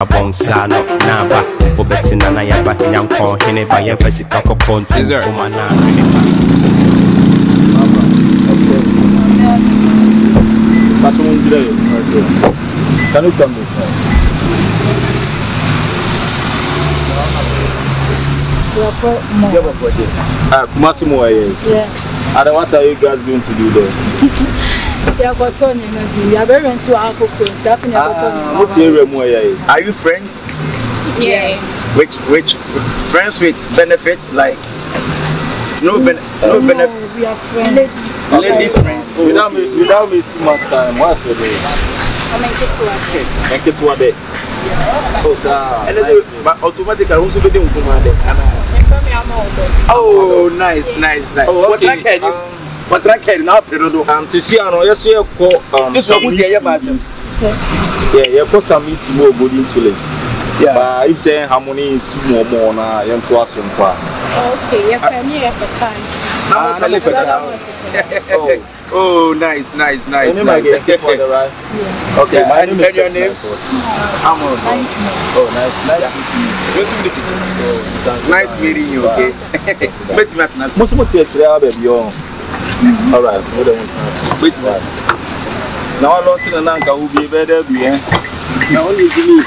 Bonsano, Naba, Obetina, Yaba, Yanko, Heneba, Yefesica, Conti, Omana, Can you come this way? Massimo, yeah. And what are you guys going to do there? Yeah, got on you, maybe. You are very into our friends. Are you friends? Yeah. Which friends with benefit? Like no benefit. We are friends. Ladies friends. Without me too much time. What's the day? I make it to a day. But automatically also be doing oh, nice. Oh, okay. What I can now, to see an yes, this one with you put some meat more good into it. Yeah, it's a harmony is more now, young to us. Okay, you can hear the oh, nice. Okay, my name is your name? Oh, nice meeting you, okay? Most of the baby. All right, wait a minute. Now I'm looking at Nanka will be better. Now only to me.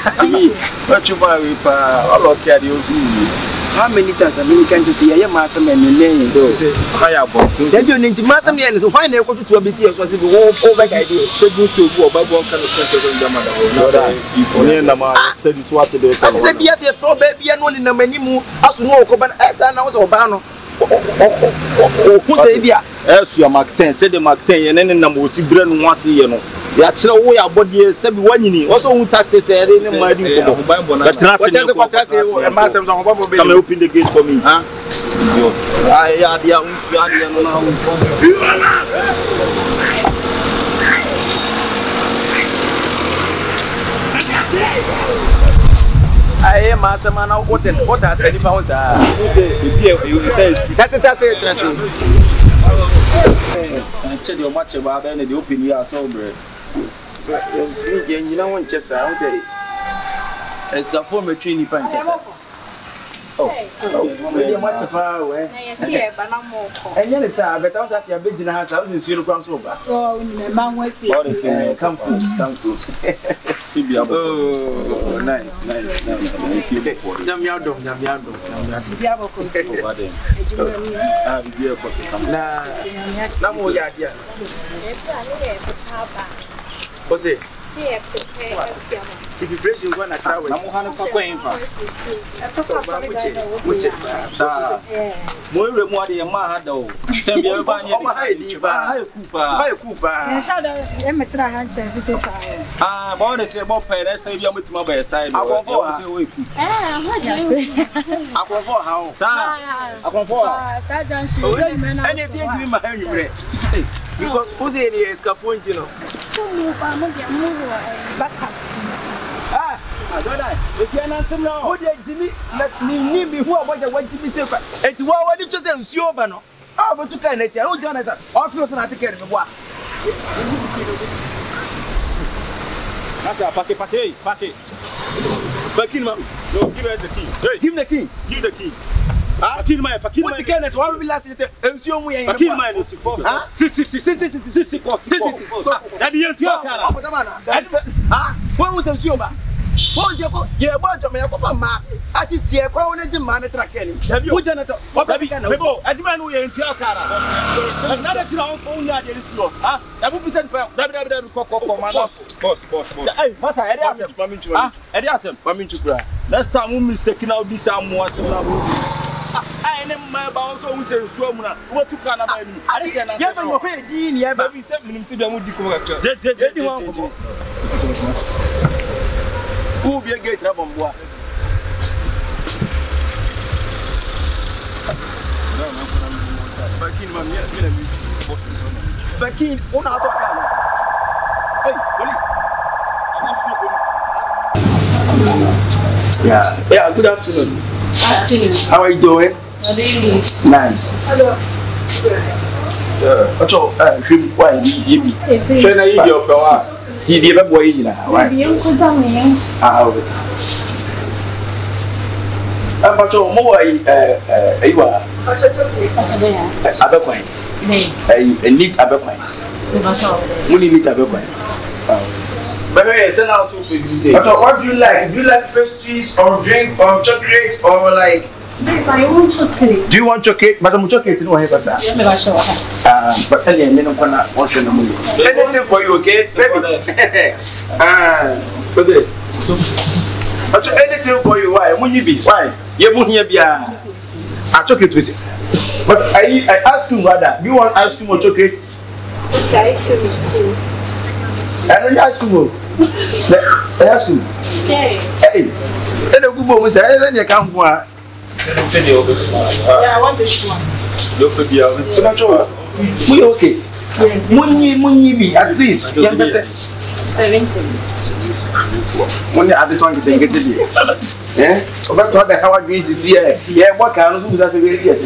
What you buy with all of you. How many times can you see a master man in name? I about to you need to master me and so why never go to a busy so to go over idea. So good to go about one kind of center in the mother. If only in the matter, study what to do. As let me as a floor baby and one in the menu as to know Coban as I was Obano. Yes, you are Mark 10, said the Mark 10, and then the number was brain once a year. You are still away about the 71. Also, who tactics are in my Bible. Come open the gate for me. I am master man. What are 20 pounds? You say that's it. I tell you much about any the open year so bread. You know, one just I say it's the former training pan. Oh, much far away. And then it's a better that's your big house. I was in 0 grams over. Oh, man, was the come close. Oh, nice. If you get what's it? If you press you want to travel, I'm going to which more more than Mahado. Can be everybody. Ah, more than say more parents, maybe I'm with my best side. I go for how? I go for anything in my hand. Because who's in here is Cafuan, you know. I don't know. We cannot know. Jimmy, let me be who I want to be safer. And to what you just say, sure, but no. Oh, but you can't say, oh, Jonathan, all feels not to get what. That's a packet. But no, give her the key. Hey, give the key. Give the key. Kill my can't one will last it. Kill mine is huh? That is your car. What was the show? What was your yeah, but me go ma. Ati tie kwa wona ji ma na tra ken. Wo janitor. What be can go? Adima no ye ntia car. Na da tira on ko nya de ri ah, da bu percent pa. Da ko ma na. Boss. Hey, masa eri asem. Eri asem. Mami chukura. Next time we mistake now this am what so na. I am my boss who says, what to can about me? I didn't get them away, Dean. Yeah, but we said, we see them with the who be a gate trouble? Bakin, one out of hey, police. Yeah, good afternoon. How are you doing? Nice. Hello. Why you He did a boy in but your more a neat aberquine. We need aberquine. But what do you like? Do you like pastries or drink or chocolate or like? I want chocolate. Do you want chocolate? But I'm chocolate in whatever. But tell you, I'm gonna watch your money. Anything for you, okay? Baby. But anything for you, why? Why? You won't hear a chocolate with it. But I ask you rather, do you want ice cream or chocolate? Okay, chocolate. I don't ask you. I ask you. Hey, and a good woman says, then you can't go. Yeah, I want this one. Don't be we okay. Munyi, at least. 7 cents. Money at the 20 thing get it. Eh? About what the Howard Greens is here. Yeah, what kind of that very yes.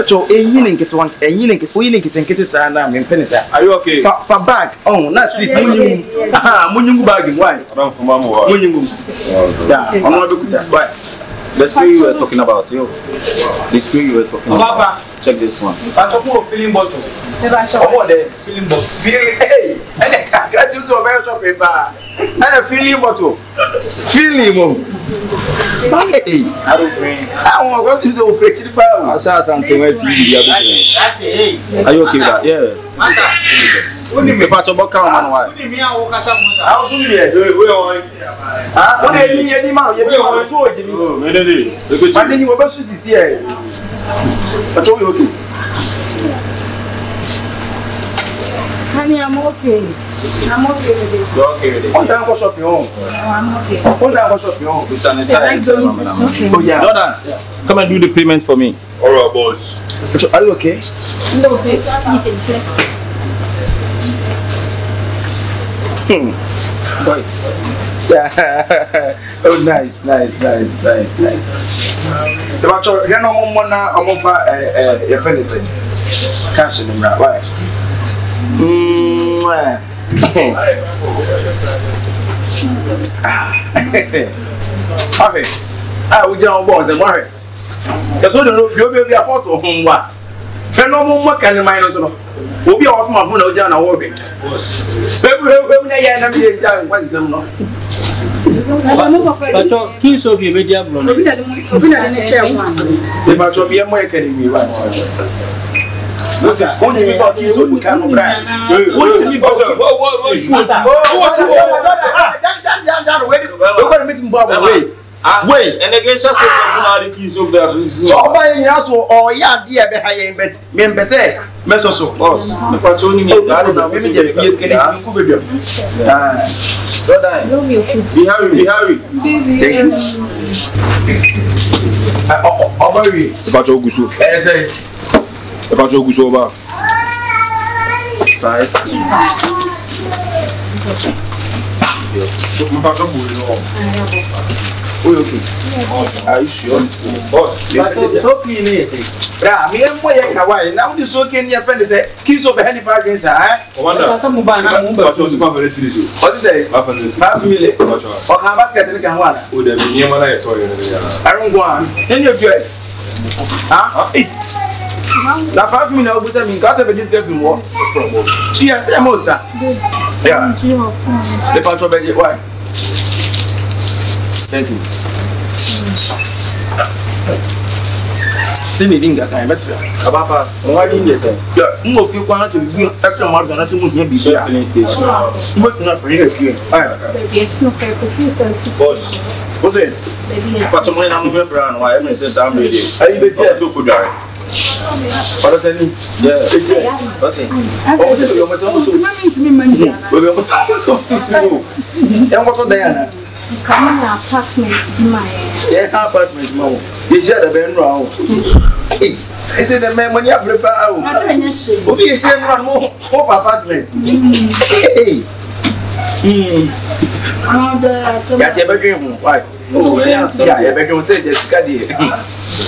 So, a year get one, a year get 4 years and get it. Are you okay? For bag. Oh, not this Munyu. Aha, Munyu bag. Why? From Mama. Munyu. Yeah, I'm not looking at why. The spray you were talking about, yo. The spray you were talking about. Check this one. I'm talking about filling bottle. About the filling bottle. Hey, and I got you to a very shop paper. And a filling bottle. Filling. Hey, I don't think. I want to go for it. I saw something where TV. Are you okay with that? Yeah. The part of Baka man, why? I was here. What are you doing? But then you were about to see it. But you're okay. Honey, I'm okay. I'm okay with it. You're okay with it? One time, what's up your home? I'm okay. One time, what's up your home? It's an inside. Oh, yeah. Jordan, come and do the payment for me. All right, boss. Are you okay? No, okay. Please explain. Oh, nice. About your no more now, I'm over your fencing. Cash in that way. Okay. I will get on board and worry. That's what you'll be a photo of whom what? No more can minus. We'll be off my phone down a working. But your kids will be media blown. They must be a more academy. Only before kids will become brand. Wait, and again, such a kids of the so buying us or yeah, dear, behind but member say, Messoso, boss, the patroni, I don't know, maybe the years getting Kubia. Be Harry. Thank you. About your Gusu. About your Gusoba. Okay. Are you sure? So clean it. Yeah, me and my Hawaii. Now the so can your friend say, kids of the Henny Park is I wonder. What is it? Family. Or how much get in Kawana? Would have been near my toy. I don't go on. Any of you? Huh? Now, 5 minutes, I mean, got over this girl more. She has the most. Yeah. The patrol budget. Why? Thank you. See me that time. Let's Papa, why didn't you say? Yeah, move you want to be extra more than nothing. Be here. What not for you? It's no purpose. Boss, What's it? but I'm a brown. Why? I'm ready. Are you better? So good. What does it mean? Yeah. What's it? Oh, this is your and what's Diana? Come on, apartment. Yeah, apartment. You share the band round. Is it the man when you have prepared? Who is saying run more apartment? Hey. Got your bedroom. Why? Oh, yeah, your bedroom said Jessica.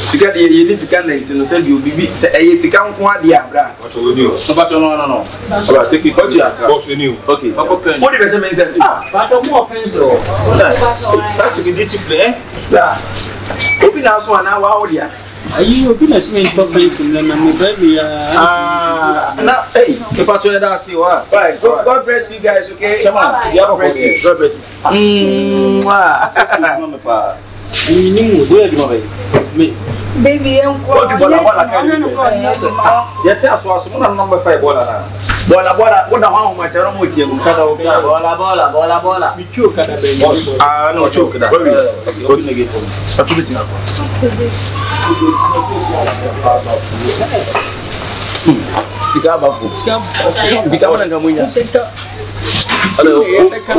Sika de ye sika 19 no say you bibi say e sika nko ade abra. What you do? But no. About take it. What you are? Boss you. Okay. What do you say me say? But more offense oh. That to be discipline. Yeah. Obi na so na wa odia. Ayi obi na se me offense na me baby now hey, if I tell you that see what? Right. God bless you guys, okay? Come on. God bless you. God bless you. Baby, I'm going to yes, I saw some number 5 bola. Bola, what the hell much I don't want you. Bola. We choke at the baby. Ah, no, choke that. Open the gate. Hello,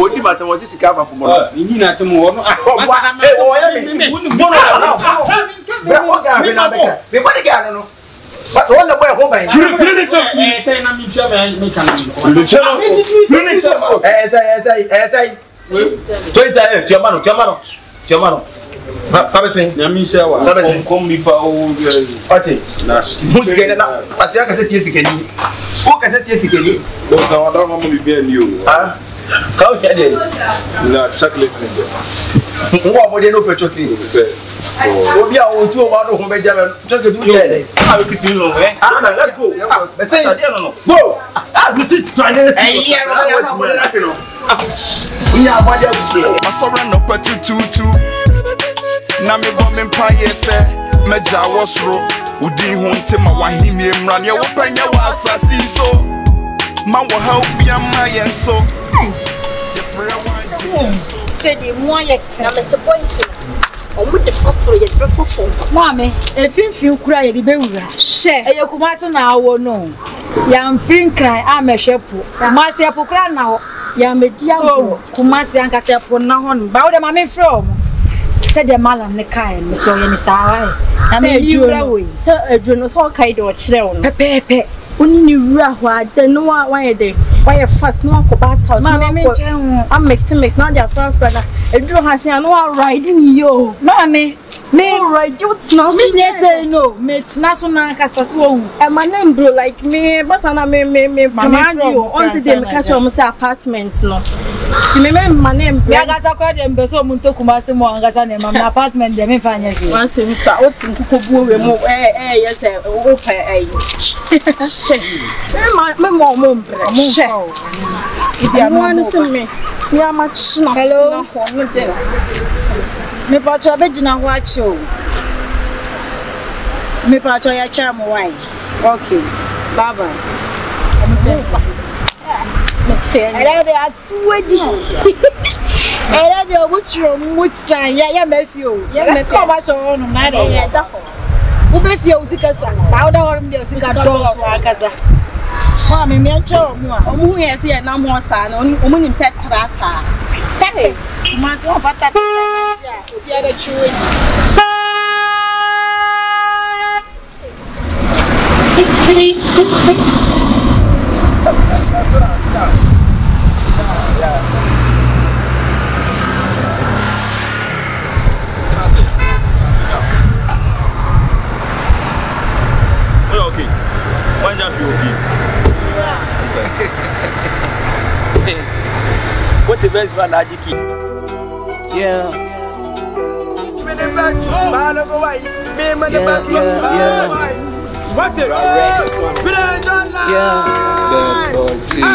what do you matter? What is the cover for more? You need to move. But all the way home, Germano. Fabese, Nyamisha wa. Fabese, Kombi pa o. Ate. Musique na. Parce que c'est tiesi keni. O ka c'est tiesi keni. Donc ça va dans mon bien yo. Ah. Ka o tiade. Na chocolate. Ngo amode no petrol clean. C'est. Obi a o tu o ma do ho be jame. Just do there. Ah, we keep you eh. Ah, let's go. But say no. Go. Ah, we sit trying to. I surrender petty tutu. Na me bomb empire say meja was ro. Udi hunte ma wahini emran ye wopanya wa asasi so. Man will help ya my and so. The free one. Say the more yet na me support so. Omo de fosoro ye be fofo. Mame, efimfin kura ye de bewura. She. Eye kumase na awo no. Ya mfin kran amehwepo. Kumase apokura na ho. Ya media ho. Kumase ankase apo na ho no. Ba wo de mame from. Said the malam ne kai me so ye ni sawa. Na me wura we. So adwo no so kai de o kire wo no. Pepepe. Oni ni wura ho ade no wa ye de. Why you fast no ko bath house? Mama, I'm mix not their friend. Edru has no riding you. Mama, me ride you now. Me say no. Me national kasaswo. And my name bro like me, but ana me mama you. Once they catch on say apartment no. Ti me my name. Me agasa kwa dem be so munto kumase mo angasa ne mama apartment dem fanya ki. Once me so o tin kukobu we mo yes o pa me mo bre. Hello. Me pacho abegina ho ache o. Me pacho ya twa mo wai. Okay. Bye bye. Me say era de atwedi. Era de obutro mutsan ya mafio. Ya me come so no na de ya da ho. Wo be fie usika so. Ba wo da ho me usika do so akaza. Oh, me cho mo. Omu ye se na mo sa na omu nim se trasa. Tete. Ma so fata ya. Obi aba chiwe. Okay. Why just be okay? What the best man Ajiki? Yeah. What the You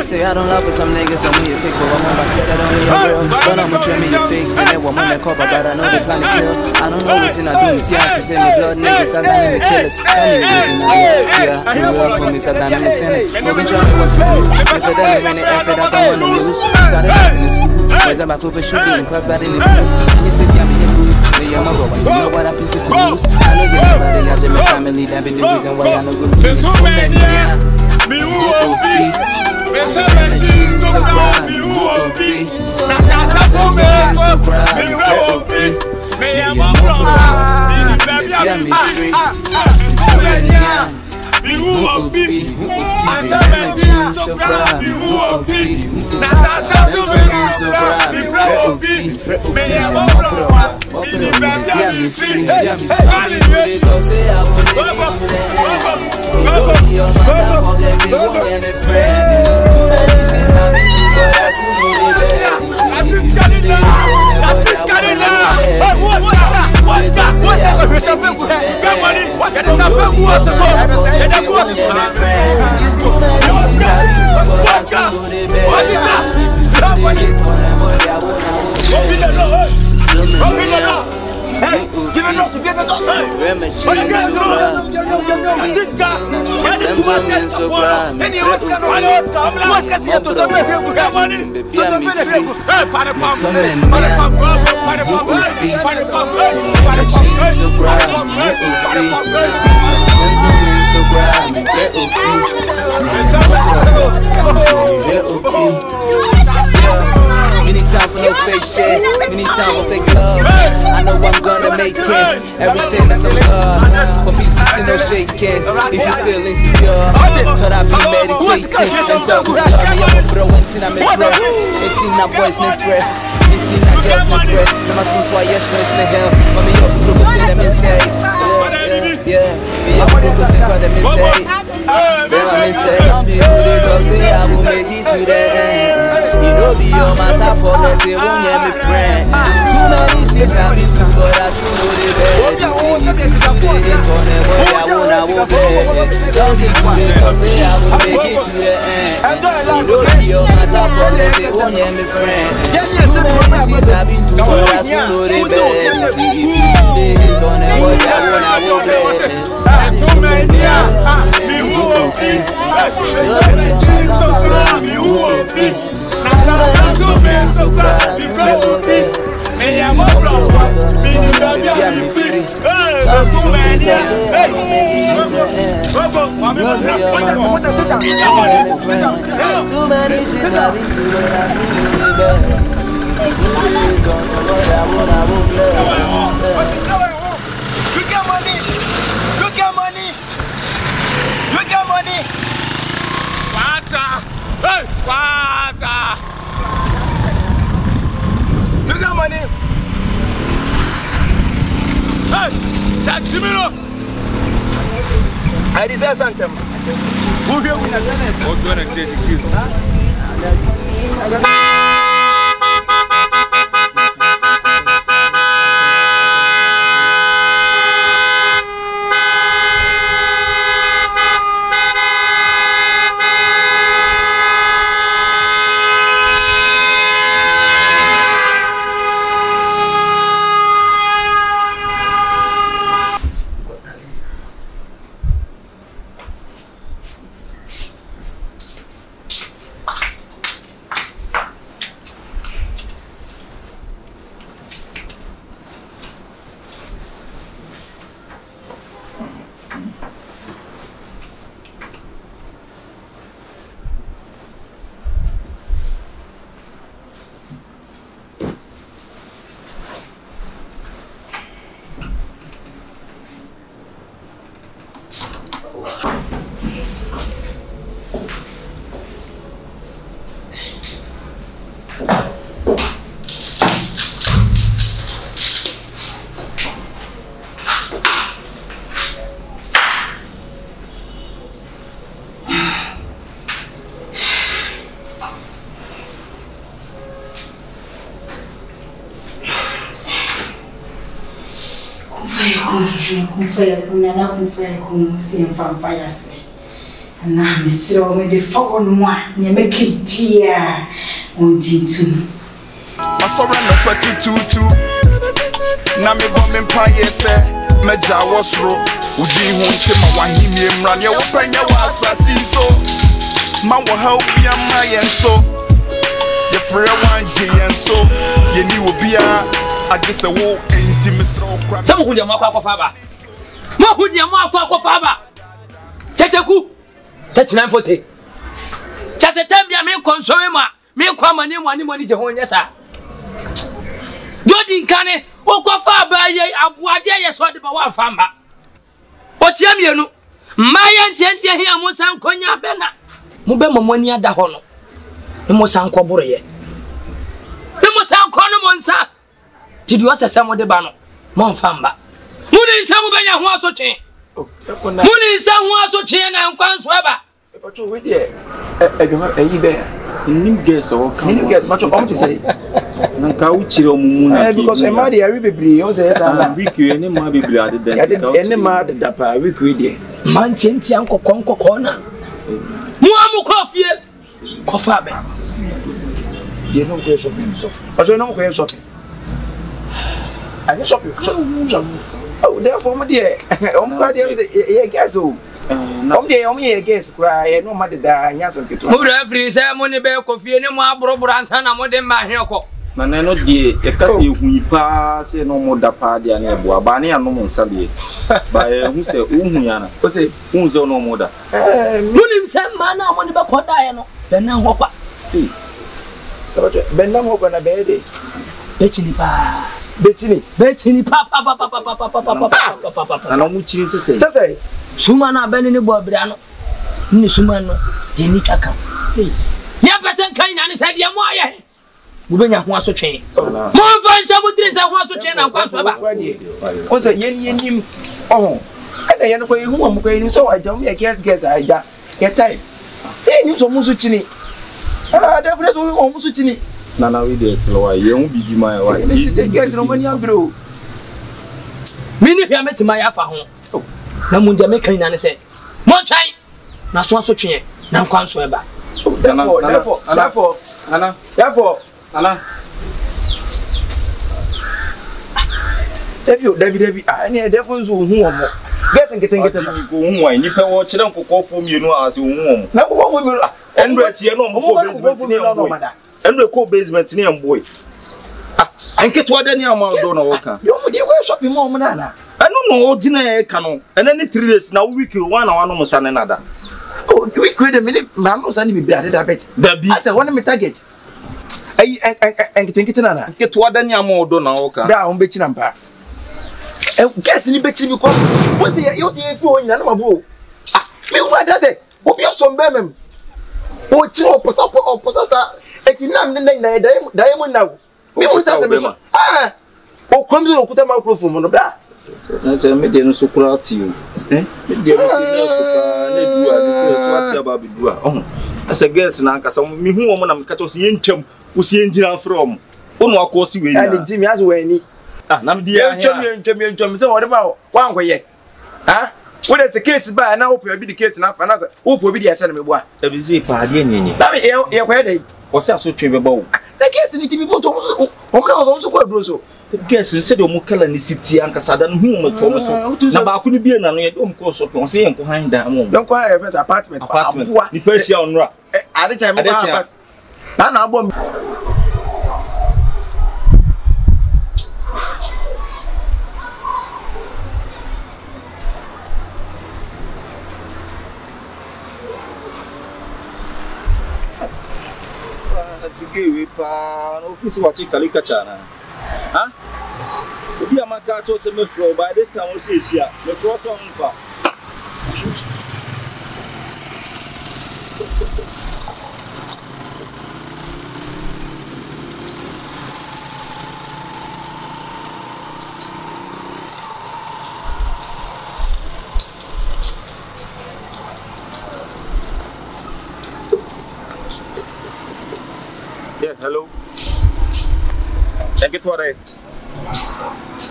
say I don't love with some niggas, so me a fix what I'm about to set on your real. But I'ma try me a fake, and that woman that call, but I know they plan to kill. I don't know what I do with Tiana, say me blood niggas, I done me killers. Tell me reason I do, you real for me, so done me sinners. You can tell me what to do, if it ain't any effort, I don't wanna lose. Started back in the school, boys about to be shooting in class, bad in the pool. And you say, yeah, me a good, me a mother, you know what I piece of news. I know you're nobody, I just my family, that be the reason why I know good news. Me who be. Many time for no fake shit, many time for fake love. I know I'm gonna make it, everything that's on God. But peace is no shaking, if you feel insecure. Thought I'd be meditating, and talk to God. Me, I'm a bro, until I'm a bro. 18 boys, no fresh, 18 girls, no fresh. I'm a small swire, yes, in the hell. But me, up, look, say them insane. Yeah, me, up, look, say them insane. Some people they talk say I will make it to the end. You know be your matter, forget they won't get me friend. Too many shits I've been through, but I still know they bad. If you see they hate on them, boy, I won't beg. Some people they talk say I will make it to the end. You know be your matter, forget they won't get me friend. Too many shits I've been through, but I still know they bad. If you see they hate on them, boy, I won't beg. Too many Hey, Father! You got money? Hey, that's similar. I deserve something. Who here will not also want to take the key? Confere con si vampire say. And now Miss Romy the phone one, you make it clear on G2. I surrender petty tutu. Na me bomb empire say, Meja was ro. Udi hunche ma wahimi emran ya wapenya wa asasi so. Ma wa help ya ma yenso. Ye free one J yenso. Ye ni obia. I just a wo intimacy. Some who are more faba. More who are more faba. Teteku. 3940. Just a time ya me console ma. Me kwa money Jehonia sa. Jodi nkane o kwa faba ye abuade ye so de ba wa famba. Otia mienu. Maya Tiantia here, Mosan Konya Bena. Mube Momonia da Hono. The Mosan Coboye. The Mosan Conomonsa. Did you ask some of the banner? Monfamba. Who is some of your horse or chain? Who is some horse or chain and Quansweba? But you with you. You guess or can you get much of to say? Nankauchiro Muna because I might a ribby, or there's a week, any more be blooded than any mad dapper, week with you. Mantinti Uncle Conco Corner. Muamu coffee. Coffee. You don't go shopping, so. But you don't go shopping. I just shop. Oh, therefore, my dear, I'm glad there is a guess. Only a guess cry, no matter that. Yes, I'm good. Who every ceremony bear coffee and more brobrands and a modern mahoko. Manano dear, a cassie we pass no more da party and a boabani and no more Sabi. By who say, Umuana, who say, who's no more da? William Sam Mana, when you back what Diana, then now what? Ben no more on a bed. Bettini, papa. And I'm which is to say, Sumana Benny Bobrano, Nisumano, Yenikaka. Yapasan kind and said, Yamoya. Ubenya Waso chain. More fun, Sabutis, I was to chain and Quasaba. Was a yen. Oh, and I know who I'm going, so I don't guess I get time. Say you so Musuchini. Ah, definitely Musuchini. Nana, we did slow. You won't be my wife. Yes, no money, bro. Many have met my alpha home. Oh, Namun Jamaican and said, more time. Now, so chain, now comes Weber. Therefore, Anna. David, I need a difference who are getting why you can watch them for me, you know, as you want. Now, what will you and Brett, you know, and the co-basement near boy. I get what any amount of donor. You were shopping more, Manana. I don't know, Gina Cano, and any 3 days now we kill one or almost another. Oh, we could a minute, Mamma Sandy be blooded a bit. That be as I want to target. I think it's another. Get what any amount of donor, down bitch number. Guess any bitch because what's the youth for in another bow? What does it? What you're some bemem? What you possess? Diamond now. Me was a ah, oh, comes to put a microphone on the back. That's a median super to you. Eh? As a guest, Nanka, some me who woman am Catos Yinchum, who's the engineer from. Oh, no, of course, you will. Jimmy has when I'm dear Jimmy, so what about one way? Ah, what is the case by now? Will be the case enough another. Who will be the assembly? What? A busy party. Let me where they was so trivial. The guest in the TV also quite brutal. The guest said, Omukala in the city and Casadan, whom Thomas. Now, couldn't be an own course of saying behind them. Don't quite have an apartment. The Persian rock. At the time, I bomb. We pan office watching Kalikachana. Huh? We are my car to some floor by this time. We'll see here. The cross on far. Yeah, hello. Get what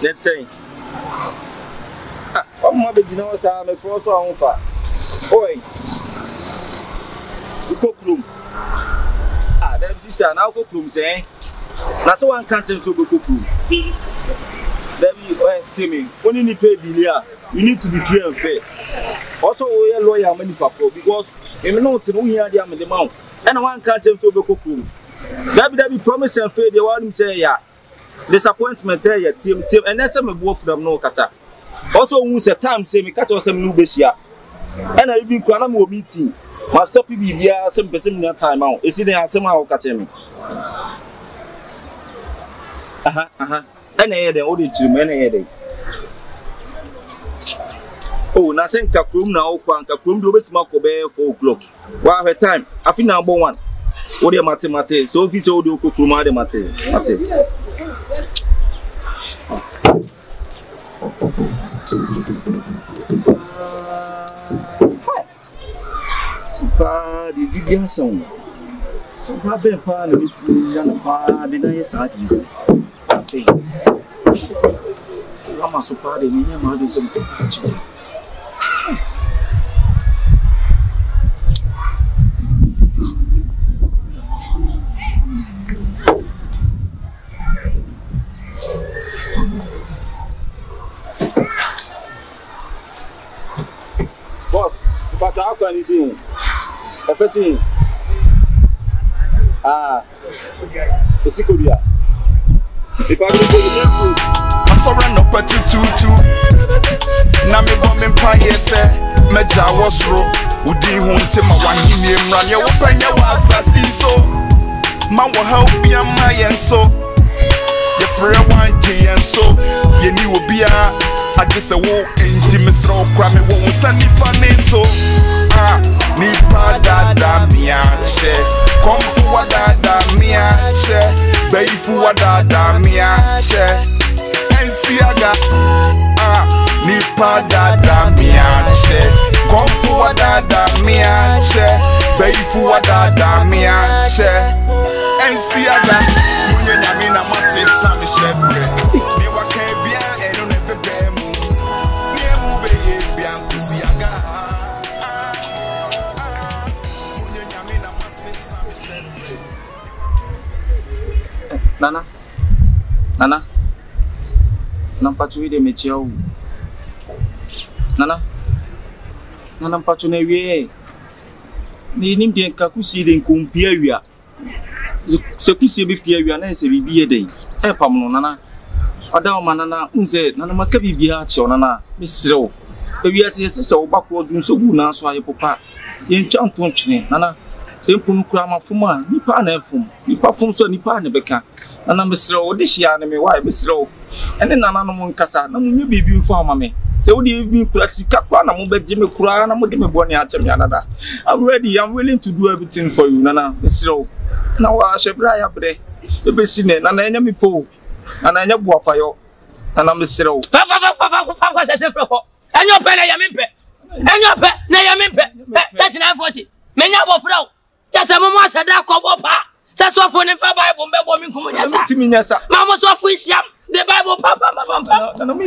let's say. What more did you know? I'm a frost on fire. Oi, you cook room. Them sister now cook room, say. That's one can't tell to cook room. Timmy, only need pay the you need to be fair and fair. Also, we are lawyer many people because you know to know here the amount. And one can't tell to cook room. That be promise and fail. They want him say, yeah, disappointment here, team, and that's some both from no casa. Also, who's a time say me catch us some new besia. And I've been crying more meeting. Must stop you some person in time out. Is it there somehow catch me? And I had the audience to many a day. Oh, na say nka krom na okwa nka krom de obetima ko be 4 o'clock wa her time afi na bo 1 wo de mate so fi so de okokrom ade mate Sipa de didia são. So ba be pa na mitimi ya na pa de na yes adi. Hey. Ama so pa de mi na ma de so ko. Boss, but how can you see? Officer. Osikolia. Masora no patututu. Na me bomb empire se meja wasro. Udi hunte ma wahini emran ye wopanya wasasi so. Man will help ya my enso. Ye free one G enso. Ye ni obi a I just a walk into me throw cry me won't send me funny so. Ni pa da mia che. Come for da mia che. Bay for da mia che. Ensiaga. Ni pa da mia che. Come for da mia che. Bay for da mia che. Ensiaga. Munye nyami na mase sami shebre. Ni wa ke bia eno ne bebe mu. Ni mu be ye bia kusiaga. Munye nyami na mase sami shebre. Nana. Nampachu ide mechia u. Nana mpachu na wie. Ni nimde kakusi de nkumpia wia. Se kusi be pia wia na se bibi eden. E pam no nana. Oda o manana unze nana maka bibia che nana. Misrew. E wia te se wo bakwo dun so bu na so aye popa. Ye ntwa ntontwene nana. Se mpunu kura mafuma nipa na efum. Nipa fum so nipa na beka. Nana misrew de hia na me why misrew. Ene nana no nkasa na munye bibi mfa amame. Se wo de bi kura sika kwa na mo beje me kura na mo de me boni atem ya nada. I'm ready. I'm willing to do everything for you nana. Misrew. Na wa shebra ya bre. Ebe sine nana enya mi po. Nana enya bu apayo. Nana misrew. Fa se freko. Enyo pe na ya mempe. Enyo pe na ya mempe. 3940. Menya bo frau. Jasa mo asada ko bo pa. Sa so fo ne fa Bible mbebo mi kumunya sa. Timinyasa. Mama so fo isiam. The Bible papa.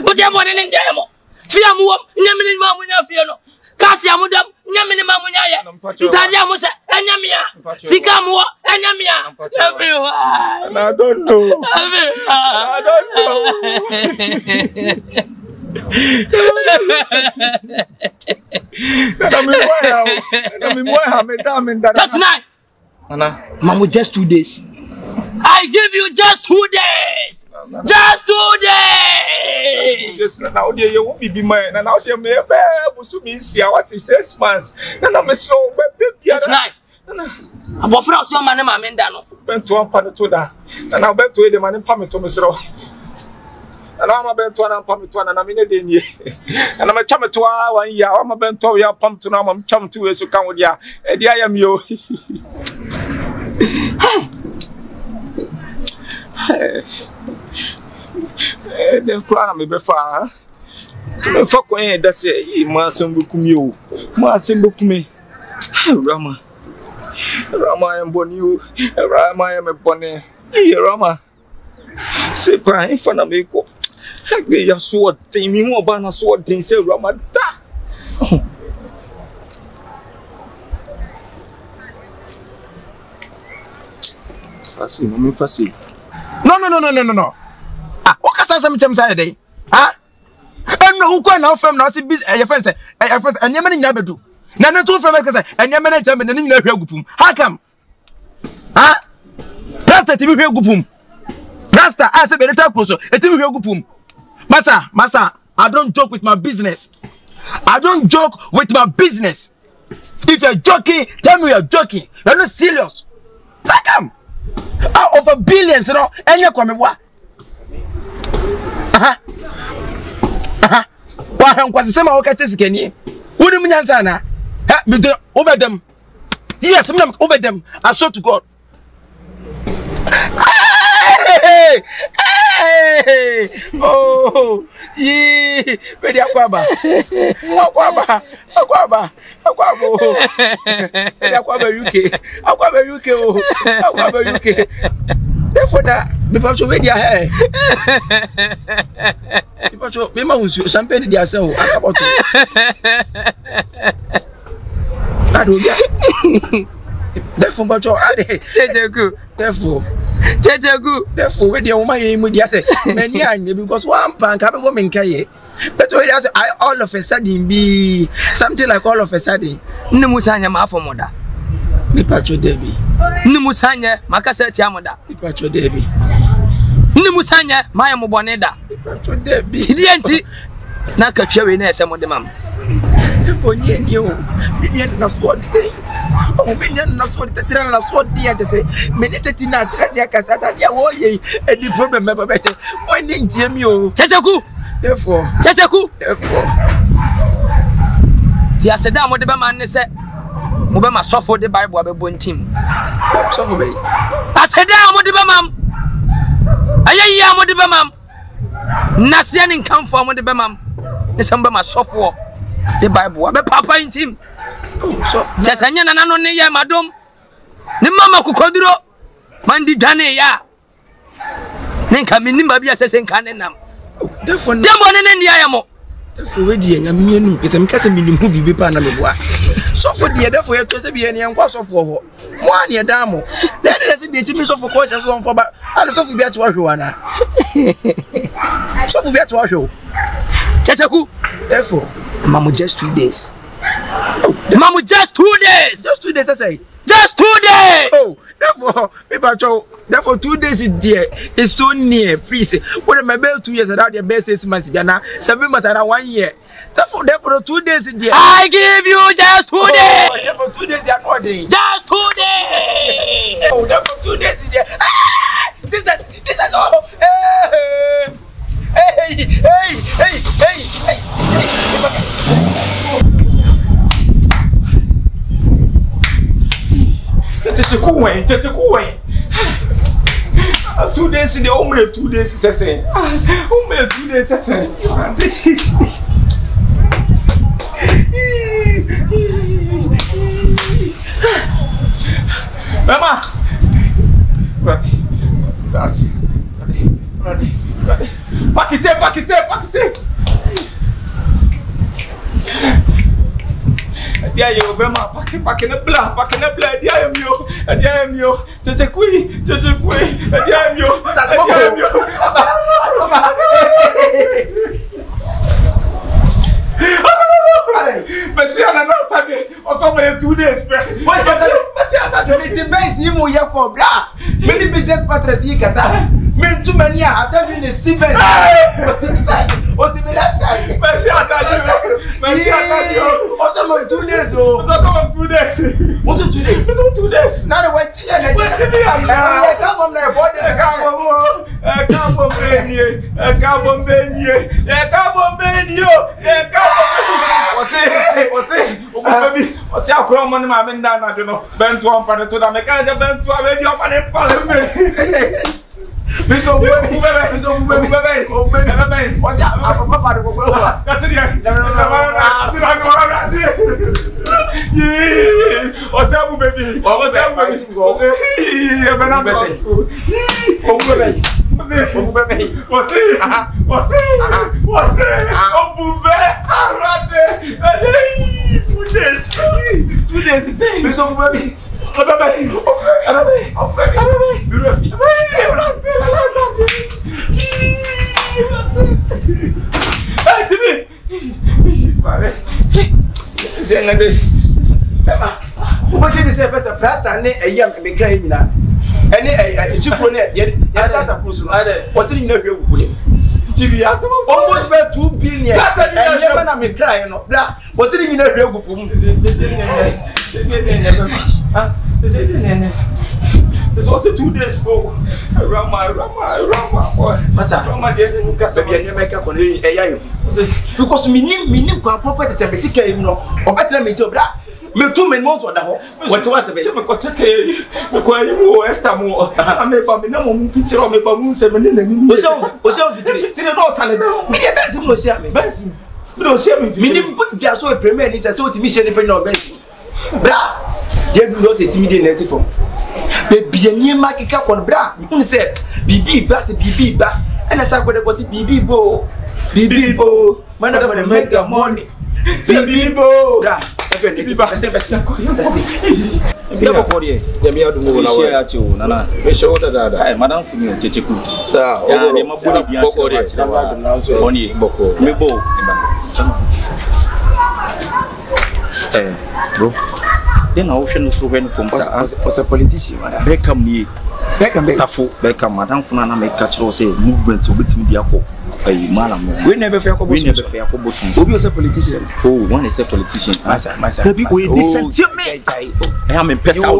Put them on in demo. Fear mu nyamini ma munya fie no. Kasi amudam nyamini ma munya ye. Ntadia mu se enyamia. Sika mu enyamia. I don't know. That's nice. Nana, Mamu, just 2 days. I give you just 2 days. Just 2 days. Yes, now you won't be mine. Now you may have what is 6 months. Nana, Miss Low, that's nice. I'm afraid of your man, Mamendano. Bent to one part to that. And I'll bet to the man in Pamito, Miss Row. And I'm a bent to one pump to one and I'm in a day. And I'm a chum to 1 year. I'm a bent to your pump to now. I'm chum 2 years to come with ya. And I am you. The crown may be far. Fuck when that's it. Massum book you. Massum book me. Rama and Bonu. Rama am a bonnet. Rama. Say, Pine for a make up. They are sword thing. You more banner sword thing. Say, Rama. Fassi. No. What can some day? And no, who can now from now see business? Your friends, and your money never do. None two from us, and your man tell me the name of Gupum. How come? Rasta TV Gupum. Rasta, I said, better talk so. A TV Gupum. Massa, I don't joke with my business. If you're joking, tell me you're joking. You're not serious. How come? Out of a billions, you know, and you're coming what? Why? nkwase sema wo ka chesikani woni munyansa na ha me do obedem yes me obedem I swear to God oh yi be dia kwaba UK oh UK therefore that me pa so we dia he me pa so me ma unsu champagne dia se o akaboto ado bia therefore pa so ade checheku therefore we dia o ma ye mu dia se mani anye because one pan ka be wo me nkaye but we dia say I all of a sudden be something like all of a sudden nemu sanya ma afomoda me pa so debi nemu sanya makasa ti amoda me pa so debi nemu sanya maya mobone da me pa so debi di enti na ka hwe we na ese mode mam therefore ni o me na so dey o me na so dey tira na so dey ante say me ne tati na trase akasa dia wo ye any problem me ba say boy ni ntie mi o checheku ti aseda mo de be man ne se mo be ma sofo de bible abebo ntim sofo be aseda mo de be mam ayaya mo de be mam nasia ni nkamfo mo de be mam ne se mo be ma sofo de bible abe papa ntim sofo chesanya na no ne ye madom ne mama kokoduro mandi dwane ya ne nka minim ba bia sese nka ne nam therefore demo ne ndia ya mo therefore we die nya mienu pese me kase minim hu bibi pa na meboa sofo die therefore ye to se bi ene nkwa sofo ho mo an ye da mo then se bi etimi sofo ko se so mfo ba ana sofo bi atwa hwe wana sofo bi atwa hwe checheku therefore mamu just 2 days just 2 days I say just 2 days oh therefore 2 days is there it's so near please when my bell 2 years around your best 6 months biana 7 months around 1 year therefore 2 days is there I give you just 2 days therefore 2 days they are not there just 2 days oh therefore 2 days is there this is all hey Tete kuwen 2 days in the omre 2 days sesen omre 2 days sesen mama that's Pakise dia yo be ma pakke na bla dia yo tete kui dia yo Monsieur ana na tabe o so me 2 days pe monsieur ata de te base yi mo ye ko bla me ni business partners yi kasa me tu mania ata vi ne siben o si me left side monsieur ata o so me 2 days o so come 2 days o so 2 days na the way ti na come on na 4 days come on What's akura money ma me nda na de no bentu on pa to da me ka je bentu a we di o ma ne pa le me biso bu bebe what's apa pa de ko ko ka ti ya si na ko ra di yi o se bu baby e be na bese o bu bebe Você o bubé arrate 2 days sim mas o bubé almost 2 billion and never na me cry no bla was it in a real group It's also 2 days ago. Rama, boy. Masa, Rama, dear, you can't baby, I make up on a because me property is a medical, you know, or better me to that. Me 2 men months or that. What was the baby? Because you Esther more. I may be no picture of me, but moon 7 in What's up? It's in a no talent. Me, the best no share me. Best. You don't share me. Me, put there so a premier is a sort of mission if no best. Bra, there do not say timid and for. Baby, a near market cap on bra. You say, BB, bass, BB, back. And I said, what was it, BB, bo. BB, bo. Man, I want to make the money. BB, bo. Madam Fumi, Chichiku. Bro. Then I ocean so when from was a politician. Beckham ye. Beckham, Madam Funana make catch or say movement to which media. We never fair Cobos. Who is a politician? Oh, one is a politician. Massa, people decent to me. I am in Pesa.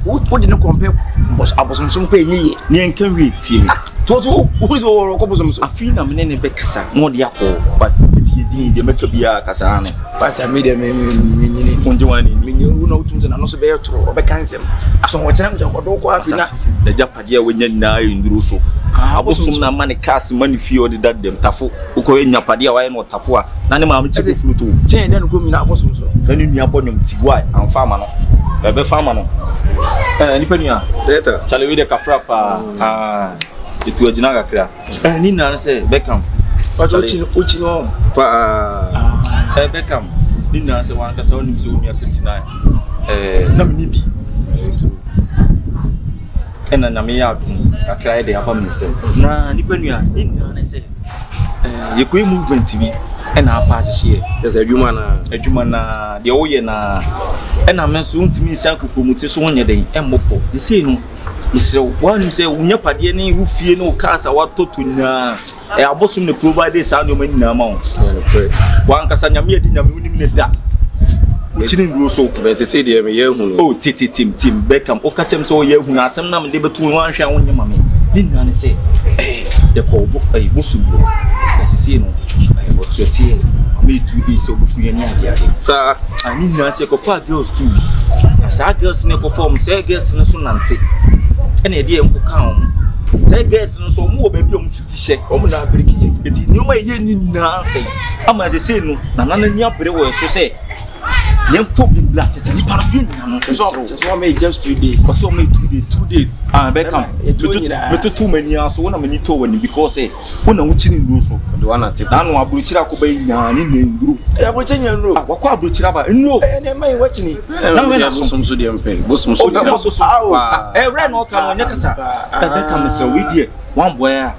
What did not compare? Was I was on some pay near can read team. Total who is all Cobos. I feel I'm in a Becassa, not the apple, but the Macabia Casano. Passa made a who know to and also bear to or Beckham. So what time the Japadia when you're now in Russo. I was some money cast money for that them tafu. Uko in Yapadia, why not Tafua? None of my chicken flew to chain then go in our bosom. Then in your bottom, Tigwai and Farmer. Bebe Farmer. Nipenia, later, shall we the Cafrapa? It was Jinaga. And Nina say, Beckham. Uchino, Beckham. Nina say one Casson is only at 29. Naminibi. And then I cried the upon myself. Nah, Nipenia, I say, you quit movement TV and our party share. There's a human, the Oyena, and I meant soon to me, Sanku Mutis day, and Mopo. You see, no, you say, one you say, Unyapadiani, who fear no cars, I want to na. I was soon to provide this annual amount. One Casania didn't mean that. Chinin so be say dey me ye hu no team Beckham o ka chem so ye hu na asem na me dey betu wan hwa won nyama me ni nua ne say de ko bo musubu na sisi no o tretie me 2 days so bu ye ni ade sa ani nua say ko fa girls too sa girls ne ko form say girls ne so nante ene e dey enko kan say girls no so mu oba bi o mu ti she o mu na breki ye eti ni o ma ye ni na say ama say no na na ni abere wo so say young problem black, it's a paraffin. So I made just 3 days. But so made 2 days. 2 days. Beckham. But too many years. So when I'm in it when because when I'm watching in Russo, the one at the Nano Abuchira Kobe in group. I was in your room. What Abuchira? No, and I may watching it. Now when I saw some sodium pay, Busum, I ran all kind of Nakasa. Beckham is so weird. One boy.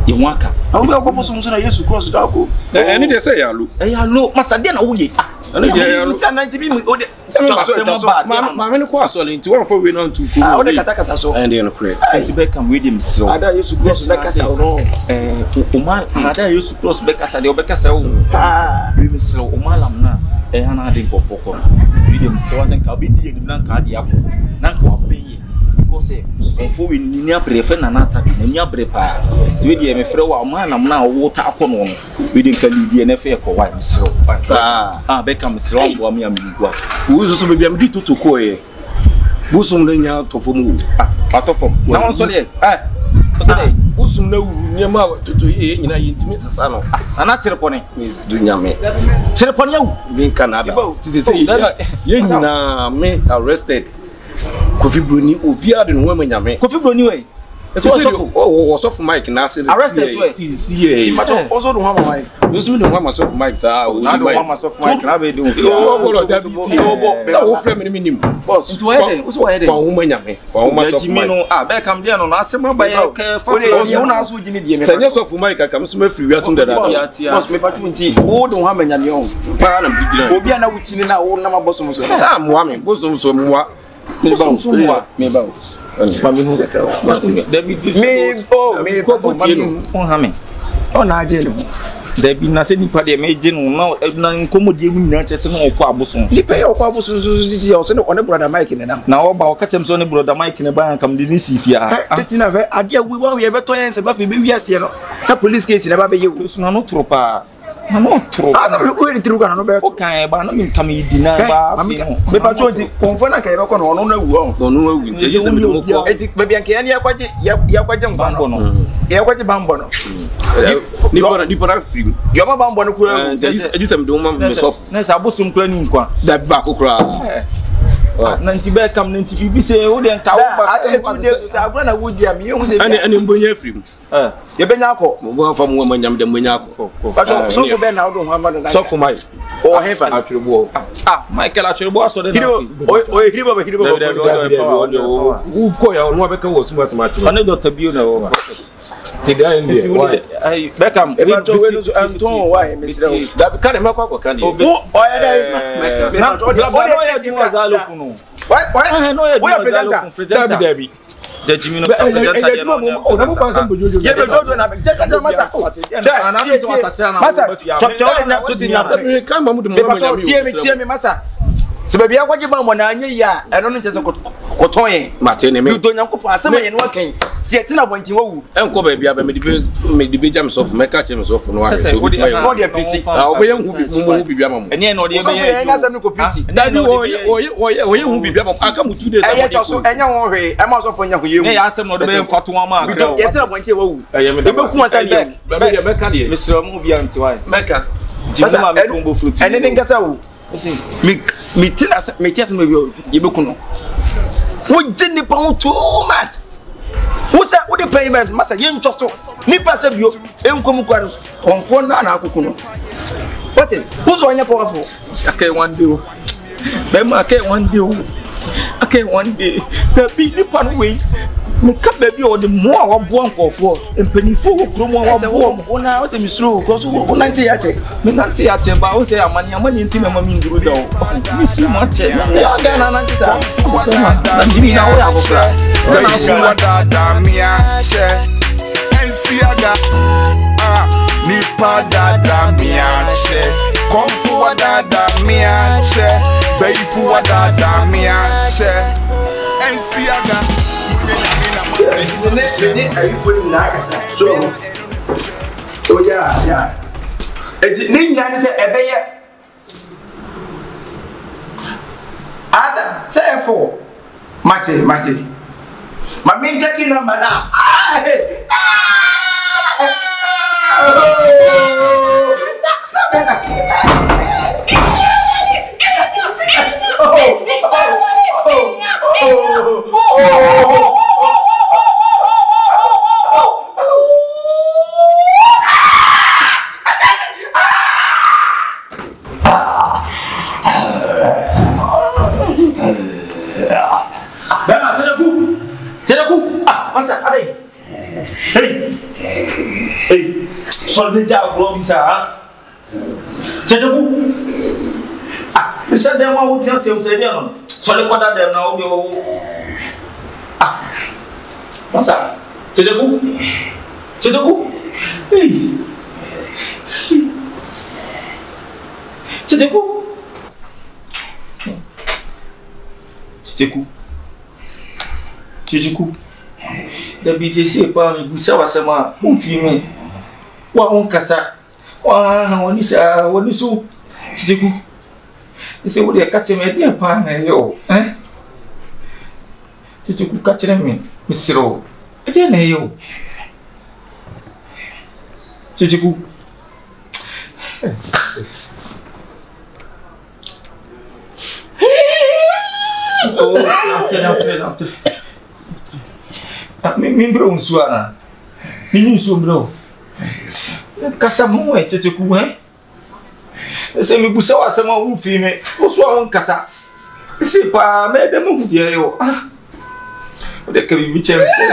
In Waka. I will go some years to cross the Dago. And they say, I look, Masadena, we are. Mamma was all into one for we on to Catacataso and then create. I to Beckham with him so. I used to cross Becassa. I used to cross Becassa, the Becassa. Ah, we miss so Malam now. And I didn't go for William so as and Cabidi and Nanka, Nanko be. Say, for we near prefer and attack in your brepa. Studio, me throw a man, I'm now water upon one. We didn't tell you the NFL for white so. Beckham is wrong for me. Who is to be able to coy? Busum Lenya to form. Out of them. Now, I'm sorry. Busum no near my to in a intimate son. I'm not Cheraponi. Miss Dunyame. Cheraponi, being Canada. Yenna me arrested. Kofi Bruni obia de no wama nyame Kofi Bruni we was off Mike na say arrested see also do wama Mike you see do wama soft Mike sa o na do wama soft Mike na be do o that be so wo frame ni minim boss into where so where for wama nyame for wama soft Mike no Beckham dey no na asem ba ye ke for you na so gini dey me say soft Mike kam so ma free wi aso da boss me patu nti wo do wama nyame on pa na bigina obi na wuchini na wo na ma boss mo so sa mo me boss mo so mo me ba mami hu David me oh me ko mami on ha me on na je le There be nothing nipa de meje no na nkomodie mu nyina chese no okọ aboso. Nipa ye okọ aboso this year so ne brother Mike ne na. Na oba o ka chem so ne brother Mike ne ba kam de ni sifia. Tetina ve ade awu wa ye beto yen se ba fe be wiase no. Na police case ne ba be ye wu. So na no tro pa. Na no tro. Ah, we ni tru kan no be. O kan ba na mi kam idina ba. Me pa cho nti konfo na kan ye ko no no awu o. No awu nti je se me mo ko. Eti be bi anke ya kwaje ngba no. Ya kwaje bambo no. Ni para free. Yo ma bambo no kura. Eji se me do ma me sof. Na sa bosum kura ni nkwa. Da ba ko kura. Na nti be kam na nti bibi se wo de nka wo ba. Ade 2 days so agura na wo dia me hu se. Ani mbonya free. Ye benya akọ. Mo fa mo manyam de mbonya akọ. So ko be na wo do ho amado na. So for my. O hefa Atwerebo. Michael Atwerebo aso de na. O hiribo ba. Wo ko ya no abeka wo suma suma atwerebo. Ane Dr. Bio na wo. Tida ende. Ai Beckham e ba to we no so Anton why me say. Da ka de makwa kwa kan. O ya dai. Na o ya di wazalo funu. Why no ya di presenter. Dabi. The Jimmy no presenter ya no. O na mo pa san bojojo. Ye bojojo na jaja masa. Na so asacha na. Masa. Cho na to tinya. Ka mamu de mo manya mi. Tie me masa. Se baby akwaje ba mo na anye ya eno no nche se koton yen mate ne me do nyankopɔ asɛm ye no akan se yɛ tina bɔntin wawu enko ba bia ba me de be jam sof me ka che me sof no so wo de apiti wo ye hu bibia ma mo ene no de be ye na asɛm no ko piti dani wo ye hu bibia ma aka mu 2 days ɛyɛ tɔ so ɛnya wo hwe ɛma so fo nya ho ye hu ne ya asɛm no de be fato wa ma aka yɛ tina bɔntin wawu ɛyɛ me de be ku asɛm de ba be me ka de me sɛ mu bia ntiwa me ka Jimmy ma me kombo fruit ɛne ne nkasa wo me tina me tia se me ye be ku no wo jeni pa wo too much wo say wo de payment masa ye ntwo so ni pa se bio enkom kwa konfo na na akuku no what is who so anya powerful okay one day be ma okay one day okay one day the big ni pa no we me ka ba bi o de mo a wo bo nkofo empanifo wo kromo a wo bo ona wo se mi suru ko so wo nante ya che me nante ya che ba wo se amani nti me ma mi nduru da o mi si mo che ya ga na nante ta na Jimmy na wo ya go kra na so wada da mia che ensiaga ni pa da mia che konfu wada da mia che beifu wada da mia che ensiaga Sini ayi foni na akasa so o ya eti ni nyina ni se ebeye asa se efo mate ma me checking number na Masa adai. Hey. Solve ja glo bisa. Chedeku. Bisa dem wa wuti ati o se dia no. Solve kwada dem na o de o. Masa. Chedeku. Hey. Chedeku. Da BTC pa mi busa wasema umfimi wa onkasa wa woni so Chedeku ise wo de ka che me de pa na yo Chedeku ka che me misiro e de na yo Chedeku after mi bro unsuana mi unsu bro kasa mo Chedeku ese mi busa wasema umfimi wo so onkasa ise pa me de mo hudie yo o de ka bi chem se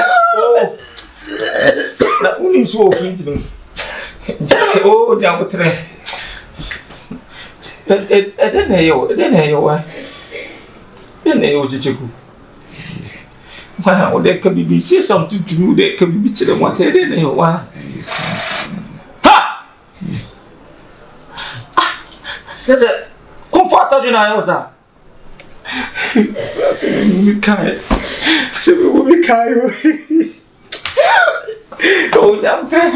na uni so ofinti no o dia ko tre de ne yo Chedeku o de ka bi se something to me de ka bi chere mo te de ne yo wa ha There's a comfort in our house. I said, we can't. I said, we can't. Oh, I'm trying.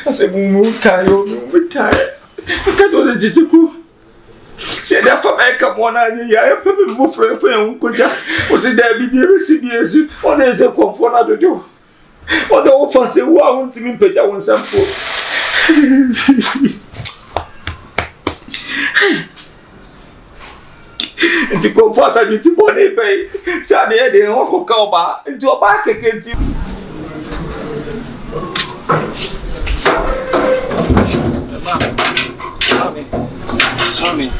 I said, we can't. I can't do the say that for me, come on, I probably move for a was it there be the CBS? What is a comfort to do? What the offer say, who I want to be paid down sample. To comfort you to body pay, Saturday, they won't go back into a basket. Mami,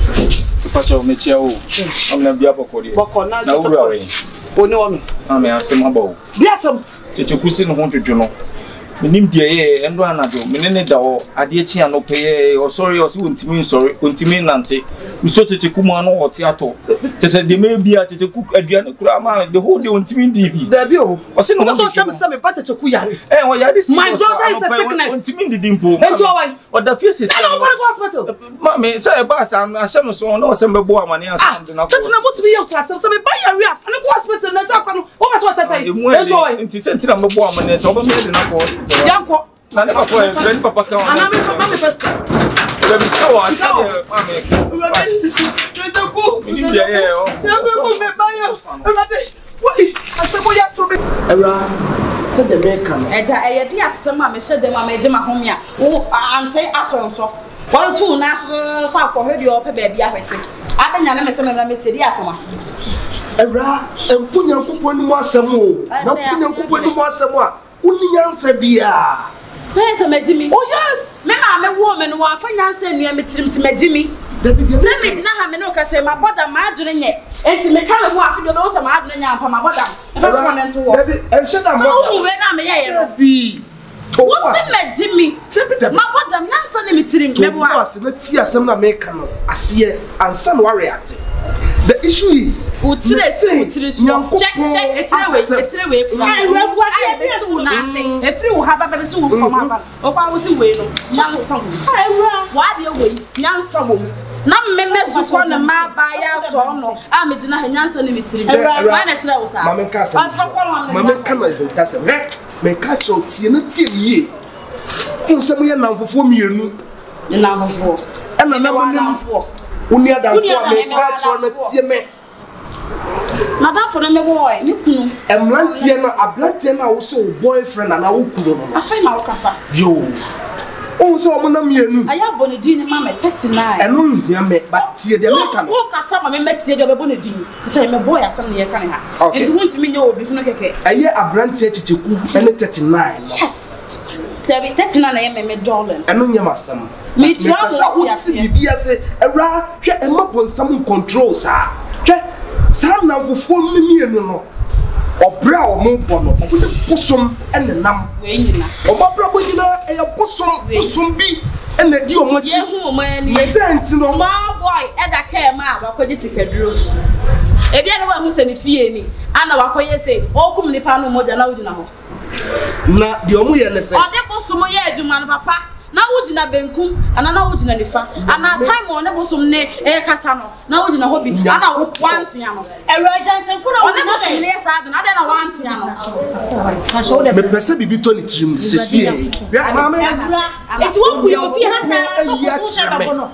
pacha umechia huu. Amniambia hapo kodi. Na uru awe. Oni wami. Mami asema bawo. Dia sam. Cheche kusi no honto no. Minim dia ye endo anado. Menene da o ade chi anope ye o sorry o si wontimi nante. Uso cheche kumu ano o theater. Cheche de me bia cheche ku aduane kura ma the whole day wontimi ndi bi. Da bi o. O se no mo so cham se me pa cheche ku yare. O yare si. My daughter is a sickness. Wontimi ndi dimpo. Ento wai. O da feel say. I don't want to go hospital. Mami say ba sa asem so no se mbebo amane asem de na ko. That's not what to be your class. So me buy your real. I go hospital na ta kwano. What was what I say? Ento wai. Nti sentina mbebo amane so ba me de na ko. Yanko. Na ne papa friend papa kan. Ana me papa me first. Le bi so wa sa de mami. Ento ku. Ni dia ye o. Yanko me buy your. Wait, asemo ya to be. Era said the American. Eja eyedi asema me hye dem amaje mahome a wo ante asonso. Won tu na so akohwe o pe ba bia hwete. Adanya na me se me na metedi asema. Era emfunya nkopɔ ni mu asɛm o. Na funya nkopɔ ni mu asɛm a uni nyansa bia. Na se magimi. Oh yes. Me ma me wo me no wa fa nyansa nua metirim ti magimi. Se me dina ha me no ka se ma boda ma adwene nye. Enti me ka me ho afi do se ma adwene nya ampa ma boda. E fa fo ne nto wo. Baby, enhye da mo. So wo we na me ye no. Bi. Wo se magimi. Ma boda nyansa ne metirim me bo a. Wo se na ti asɛm na me ka no. Ase ansa no react. The issue is utire check etire we ai we bua dia be su na ase efiri wo haba be su wo kom haba o kwa wo si we no nyansa wo ai wa dia we nyansa wo na mmemme su ko na ma ba ya so no a me dina ha nyansa ne metiri wa na kire wo sa mama ka sa mama ka na eventa se me ka cho tie na tie ye ko se mo ye namfofo mienu namfofo e na namfofo uni adamfo me ka cho na tie me madam for me boy me kunu emlantie na ablantie na wo so boyfriend na wo kunu no afai na wo kasa yo o so mo na mienu aya boni din ma me 39 eno nhia me but tie de me ka no wo kasa ma me metie de be boni din say me boy asem ne ye kan ha enti wonti me nye obi hunu keke aye ablantie chicheku ene 39 yes Debbie, that's not a me darling. I know you must some. Me too. I say, "Era, she a map on some control, sir. Some now for 4 million, no. Or brow or mopono, or with a bosom and a num. Or my brother, a bosom be, and a deal much. You sent to no small boy, and I care, ma, what could you say? If you know who's any fear, I know what you say, all come the panel more than I would know. Na the omuye ne say ode bosom ye adwuma no papa na wogina benkum ana na wogina nifa ana time one bosom ne e kasa no na wogina hobi ana wantia no ewra jansen funa one bosom ne sa ade na ade na wantia no na show dem me pese bibi to ni tirim sesi mama eti wo ku yo fi ha sa so so no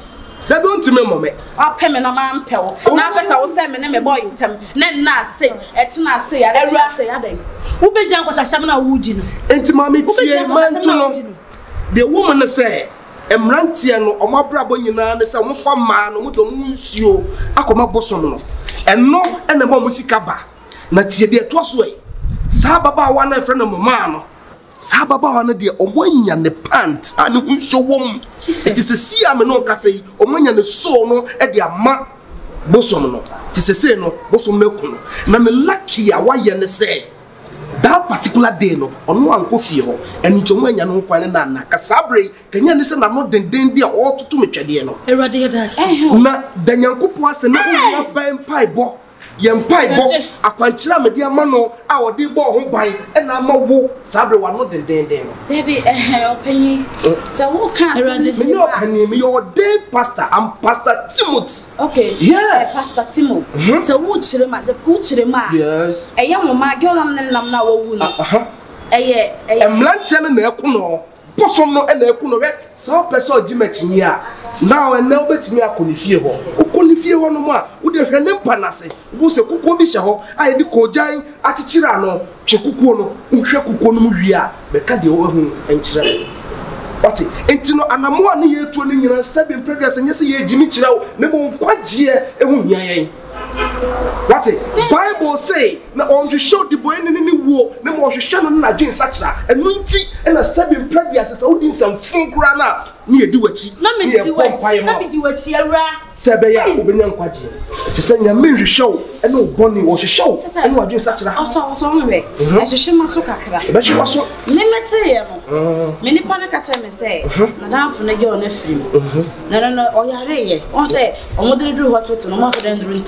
da don't remember me apem na ma mpewo na pesa wo se me ne me boy ntem ne na say eti na say ya say ade wo be jan kwasa sam na wudi no enti mama tie man to no the woman say emrantie no omabrabo nyina ne say mo fa ma no mo do mo nsuo akoma bosom no eno ene ma mo sika ba na tie de to so e sa baba wa na friend mo ma no sa baba wa na de omonya ne pant ane nsuo wom it is a see am no ka say omonya ne so no e de ama bosom no ti se no bosom mekuno na me lucky a wa ye ne say that particular day no ono anko fie ho eni ntomo anya no kwan na kasabre kanya ne se na no denden dia o tutu metwede no erade das na danyankopo ase na o ban pai bo Yempaibo, a quantira media mano, our dear boy, by and I'm a woo, Sabre one not the day. Debbie, penny. So what can't run me your day, Pastor? I'm Pastor Timothy. Okay, yes, Pastor Timo. So would you at the put yes, a young woman, girl, I'm now a Mlantian and Ecuno, Possono and Ecuno, so person Jimmetinia. Now and now bet me a conifio. O conifio no more, would have her name Panase, who said Kukobishaho, I had the Kojai, Atichirano, Chekukono, Ushekukono Muria, Becadio and Chira. What it? No, and I'm 1 year 20 years, 7 previous, and yes, ye Jimmy Chiro, never quite year, and what it? Bible say, now on the show the boy in any war, no more Shannon against such a minty and a 7 previous as holding some funk runner near do what she let me do what she Sabaya, Obenan Quaji. If you send your mirror show, and no bonnie was a show, and what you such a house on way. I should show my soca, but she was so limited. Many panicatame say, Madame from the girl on the film. No, or Yare, or say, or Mother do hospital, no more than drink.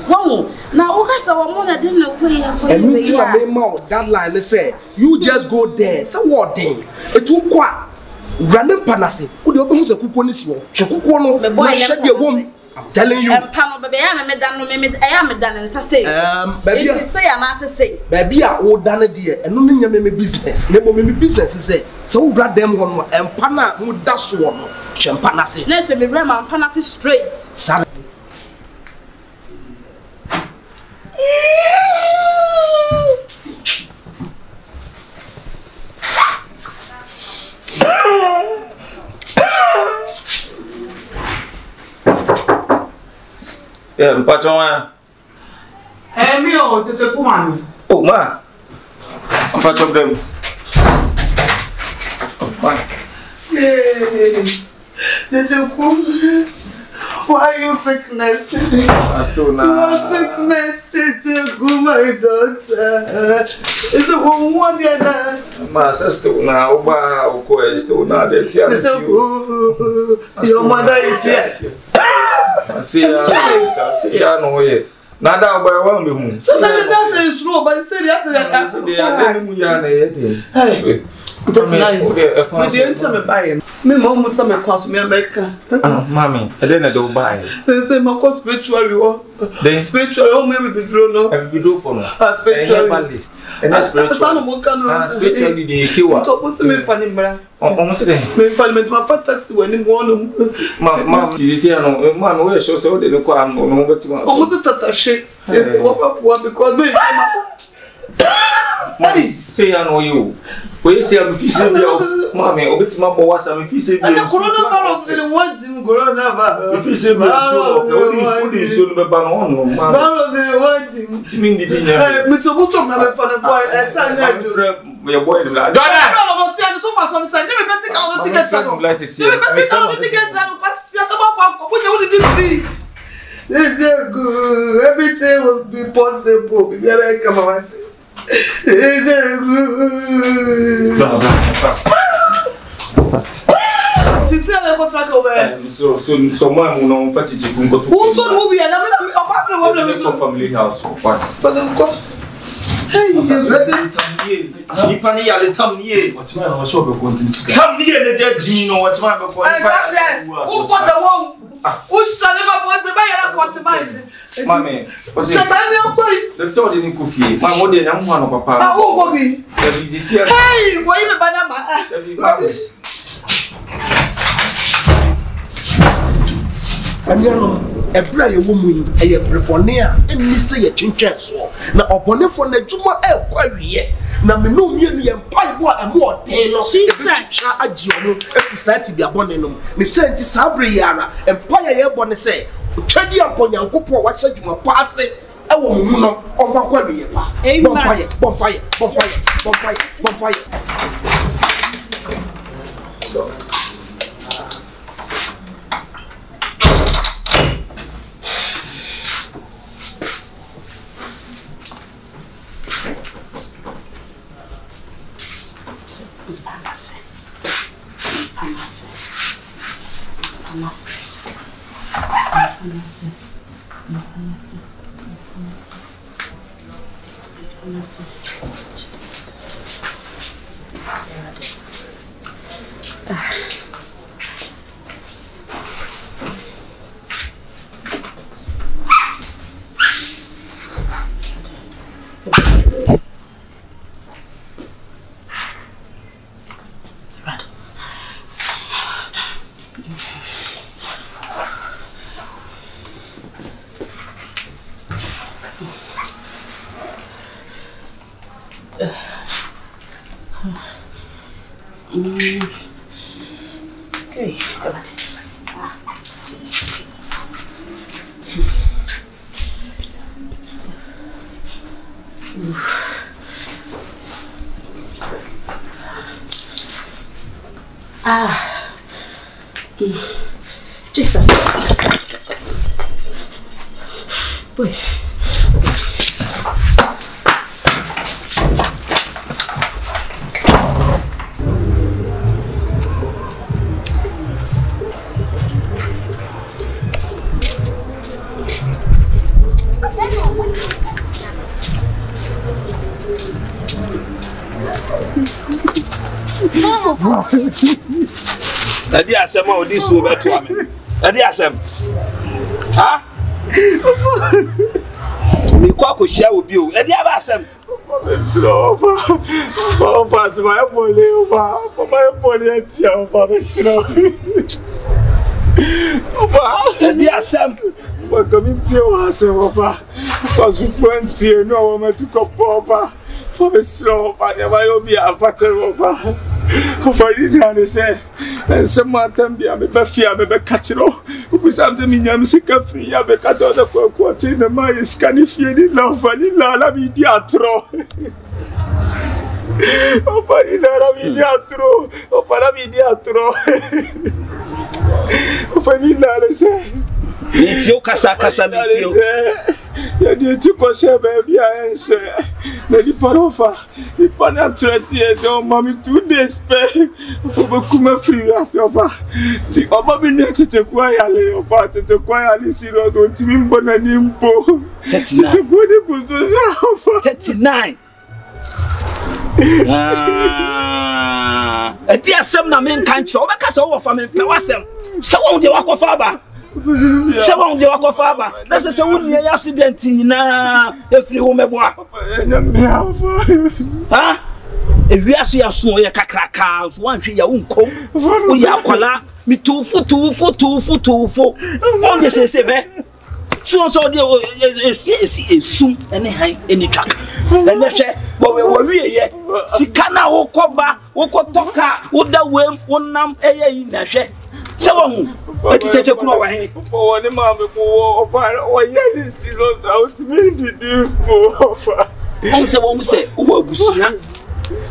Whoa, now okay, so I'm gonna didn't know where you're going to that line. They say, you just go there. So what thing? It's too quiet. Random Panasi, who the open Kukoniswo, Chakukono, the boy shed your womb. I'm telling you, Pano, baby, I am a done and say, baby, say, I'm as I say, baby, I owe done dear, and only your business, never me business, say, so grab them one and Pana would dash one, Champanasi. Let's me Rama and Panasi straight. Yeah, Mpachon. Hey, me oh, it's a woman. Oh, ma. Mpachon them. Oh, ma. Hey, it's a woman. Why you sickness? I still now. Sickness, it's a my daughter. It's a woman, yeah. Ma, still now. Oba, Oko, still now. It's a your mother is here. See ya no way. Nada boy wan be hu. So that is true, but seriously, they are them ya na ye. Hey. We didn't tell me buy him. Me mom must me cost me America. Mommy, I didn't do buy. Say my cost spiritual then spiritual oh me be draw no. I be do for no. Spiritual list. And spiritual. Spiritually the kiwa. To put me funny bra. Almost there. Me funny me my taxi when him one. Mama, you see no man we show so they look am no go to. Almost attaché. What because me Mommy, say I know you. We say I'm fishing you. Mommy, obeti ma bowa sa me fishing you. And the coronavirus didn't want to coronavirus. If you say me so no be ba no. Virus didn't want him. Timin di dinya. Hey, me so buto na me for the boy. Time na do. Your boy dem la. No, so far so say. Let me best take out the tickets. Let me best take out the tickets. This is good. Everything will be possible. If you like come on. So my no fetch it from go to. Who so movie and I'm family house. Hey, just ready. Ni pani ya le tam nie. Watch man no show be continue. Tam nie le judge me no watch man be continue. Who put the one? Who shall never put me by that watch man. Mami, let's say what you need to feel. My mother, I'm one of papa. Ah, oh, Bobby. Hey, why you banana? And you know, a brave woman, a prefonia, and miss a chincha so. Now, upon it for the Juma air query. Now, me no me and pipe what and more tailor. She said, a Giono, a society be a bonenum. Me sent to Sabriana, and Paya Bonne say. Trade upon your couple, what said you were passing? A woman of a query. Bompire. So. Jesus. Boy. Adi asem a odi so beto ame. Adi asem. Ha? Mi kwa ko hia obi o. Adi aba asem. Mesro, opa, se vai polir, opa, vai polir tia, opa, mesro. Opa, adi asem. Opa, committee o asem, opa. Faz o frontier, no o metu copo, opa. Opa, mesro, opa, ne vai obi a pater, opa. Opa, ni se matam bia me be fia me be katiro. Obi sam de minya me sika free ya be kato da ko ti na mai skani fie ni la fa ni la mi di atro. Opa ni la mi di atro. Opa la mi di atro. Opa ni la le se. Ni ti o kasa mi ti o. Ya di ti ko se be bia ense. Na di parofa. Di pana treti e so mami 2 days pe. Fo be kuma free asofa. Ti oba bi ne tete kwa ya le oba tete kwa ya le siro to ti mi mbona ni mpo. 39. Eti asem na men kan che obeka so wo fa men pe wasem. Se won de wakofa ba. Se won de wakofa ba. Na se won ye accident nyina e free wo meboa. Ha? Ewiase aso ye kakraka so wan hwe ya wonkom. Wo ya akwala mi tufu. On de se be. So de esum ene han ene twa. Ene hwe bo we wie ye. Sika na wo koba, wo kotoka, wo da wem, wo nam eye yi na hwe. Se wo hu. Eti cheche kuno wa he. O ni ma me ko o ye ni silo ta o ti me di po. On se wo wo abusuya.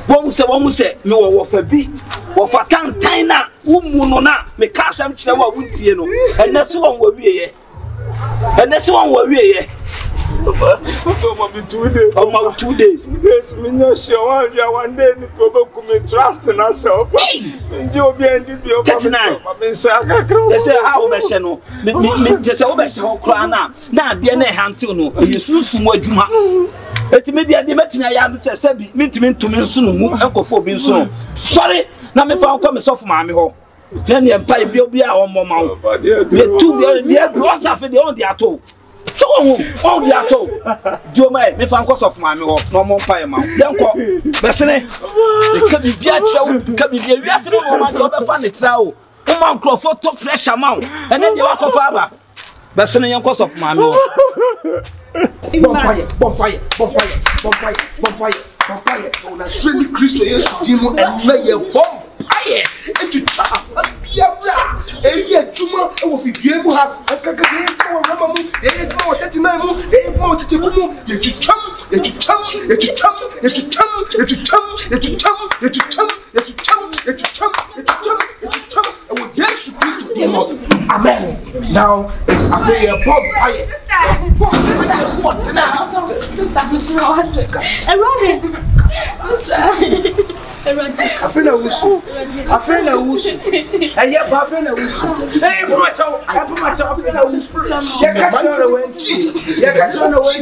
Wo se me wo fa bi. Wo fa tantan na wo mu no na me ka asam kire wo wuntie no. Ene so wo wie ye. Ene so wo wie ye. Omo be 2 days. Omo 2 days. 2 days me no sure one day ni probe ku me trust na self. Nje obi andi bi o ma me say akakro. They say how be she no. Me say wo be she ho kra na ade na hantil no. Yesusu mu adwuma. Eti me dia de metimi aya me se bi mentimi ntumi nso no mu enkofo obi nso no. Sorry na me fa ko me sofo ma me ho. Na ne mpa bi obi a o mo ma wo. Me tu bi de gross afi de on de ato. So on the ato. Do me fa nko sof ma me ho no mo mpa e ma. Den ko besene. E ka bi bia chew, ka bi bia wiase no ma de obefa ne tra o. O ma nkro photo pressure ma o. Ene de wakofa aba. Besene yen ko sof ma me ho. Bonfire. On a really Christ Jesus dimu and lay a bonfire. And you tap Biabra. And yet, Juma, I will be able to have a second for Ramamu, 39 moves, 8 more Tikumu. Yet you Amen. Now, I say a bonfire. What now? Afena wusu. Afena wusu. Eye ba afena wusu. Hey, Pumacho, afena wusu. You catch on the way. You catch on the way.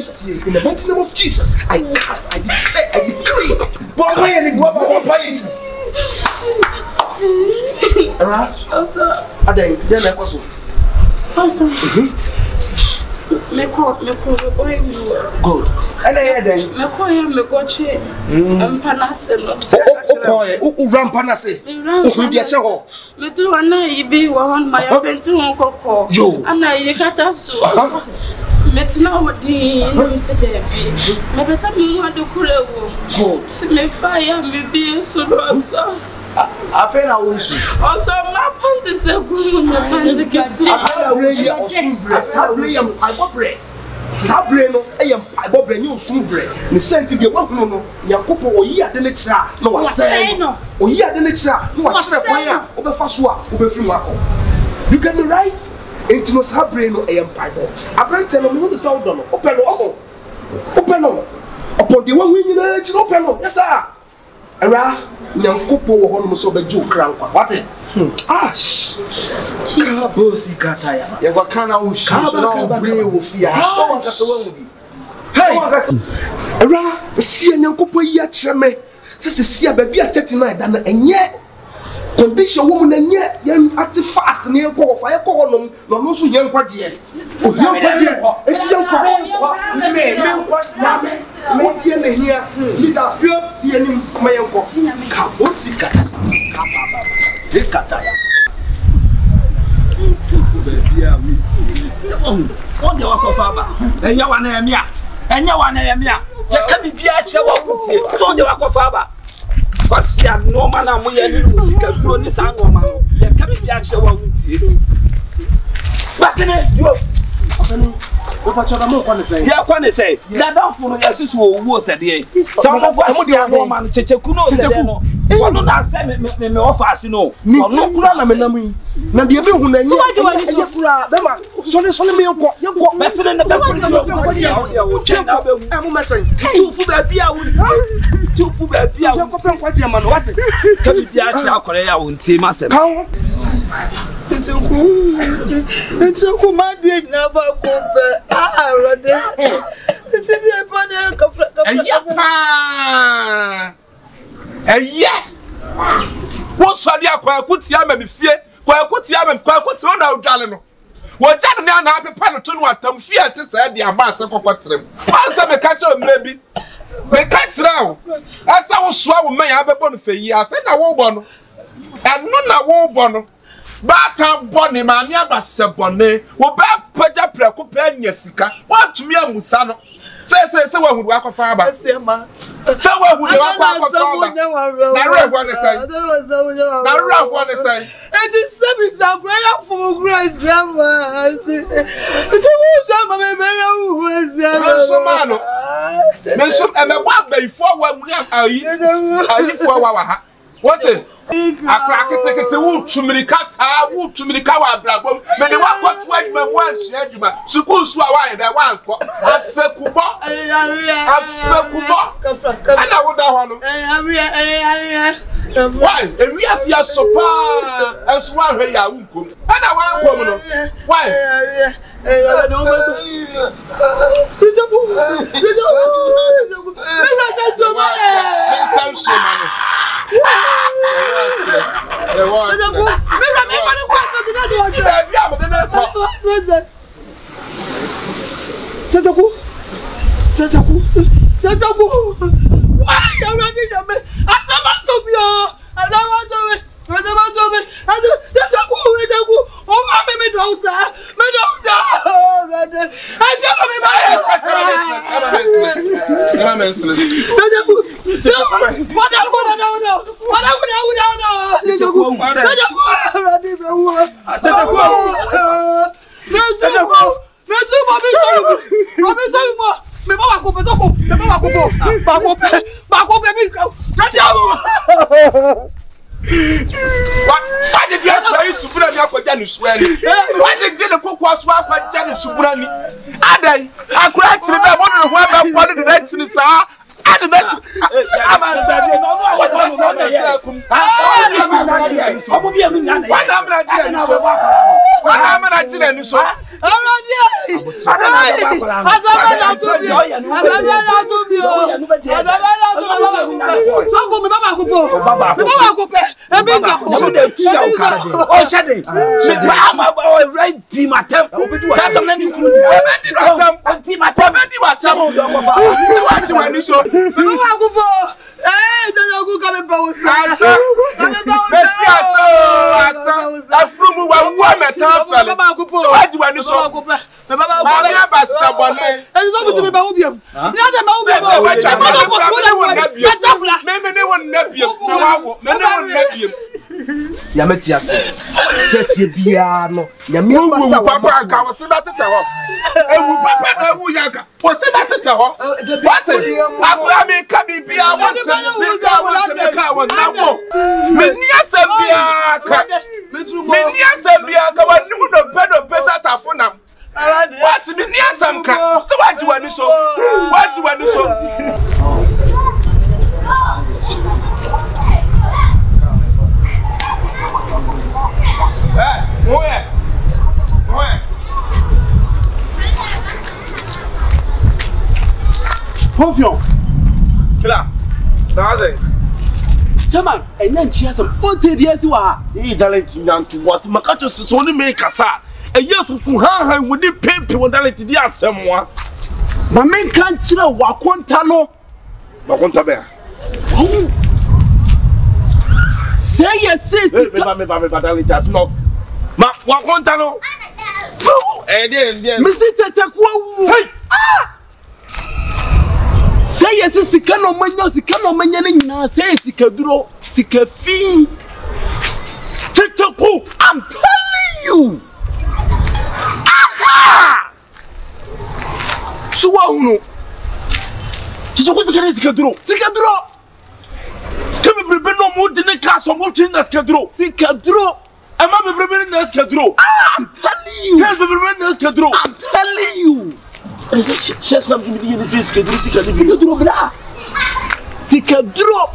In the mighty name of Jesus, I cast, I declare, I decree. But why are you going to Jesus? Alright? Also. Adey, then I also. Also. Me boy. Good. And I then. Me go che. Panase no. Ram panase. Who dia se ho? Me do ana ibi wo hon my benti hon kokko. Yo. Ana ye kata so. Metina wodi no se debi. Me pesa me ho do kure wo. Good. Me fire me bi so do so. Afena wusu. Also my point is a good one. Sabre no eyem ibobre nyi osumbre ne senti de wahunu no yakopo oyi ade ne kira na wasai no oyi ade ne kira na wa kire kwan a obefa so a obefi mu akọ. You get me right? Enti no sabre no eyem paibo abrante no me hu so do no open no upon the one we nyina kira open no yes sir. Era nyankopo wo hono so beju krankwa wate ash kabosi kataya ya kwa kana ushisho no bre wo fia so wakase wa mubi hey era se nyankopo yi a kireme se ba bi a 39 da na enye condition wo mu na enye yan ati fast ne ko fa ye ko honom no no so yen kwaje o yen kwaje eti yen kwa me kwa na me die ne hia leaders die ni kuma yen ko kabosi kataya se kataya bebia wit se on de wakofa ba enya wa na emia ye ka bibia che wa wutie so de wakofa ba kwasia no ma na mo ye ni musika duro ni sa no ma no ye ka bibia che wa wutie basene yo afenu o pa choda mo kwa ne sei ya kwa ne sei da danfo no yesusu owo se de so mo kwa no ma no checheku no se de no wono na se me offer no no kura na me nam yi na de be hu na nyi ye kura be ma so le me yenko besene na besene yo wo chenda be hu mo mesen tufu ba bia wo tufu ba bia wo ko fen kwaje ma no wate ka bibia chi akore ya wo ntie ma se It's my dick never compare. Rode. It's in the what shall you acquire? Put Yammy fear, where put Yammy, put on our Jalano. What Jan now have a peloton what some fear to say the ambassador for what them. Pass them a catch on maybe. They catch now. As I was sure may have a bonfire, I said I won't bono. And none I won't bono. Bata boni ma nya ba se boni wo ba paja preko pa nya sika watch me amusano se wa hudu akọfa ba se ma se wa hudu akọfa ba na rewo ne sai it is sebi sa prayer for grace grandma it was ma me ya hu so mano me so e me wa ba ifo wa mu ayi fo wa ha what akrakete wu tumirika wa brabom me ne wakotu adwuma mu anhia adwuma sukuu su a wa ye da wa anko afekubo ana wo da ho no why ewiase asopa enso wa hwe ya wunkom ana wa anko no why Why did you play Subrani Aquajani Swelly? Why did you cook was Aquajani Subrani? Adai, I cried to them wondering why I wanted the next in the Sa. Confiant. Là. That's Chairman, and then she has some old years. You are. Was Makacho Sony make a sa. A year to Fuhan would not pay to modality the someone. My men can't see a Wakontano. Wakontabe. Say yes, sis. That's not. Ma Wakontano. And then, Mr. Takwa. Hey! Say yes, Sikano Mano, Sikano Manana, say Sikadro, Sikafi. Tetaku, I'm telling you. Aha! Suano. Sikadro. Sikadro. Skami no more than a cast of watching the Skadro. Sikadro. I'm not preparing the Skadro. I'm telling you. Tell the Skadro. I'm telling you. Just not to be in the face, Sikadro.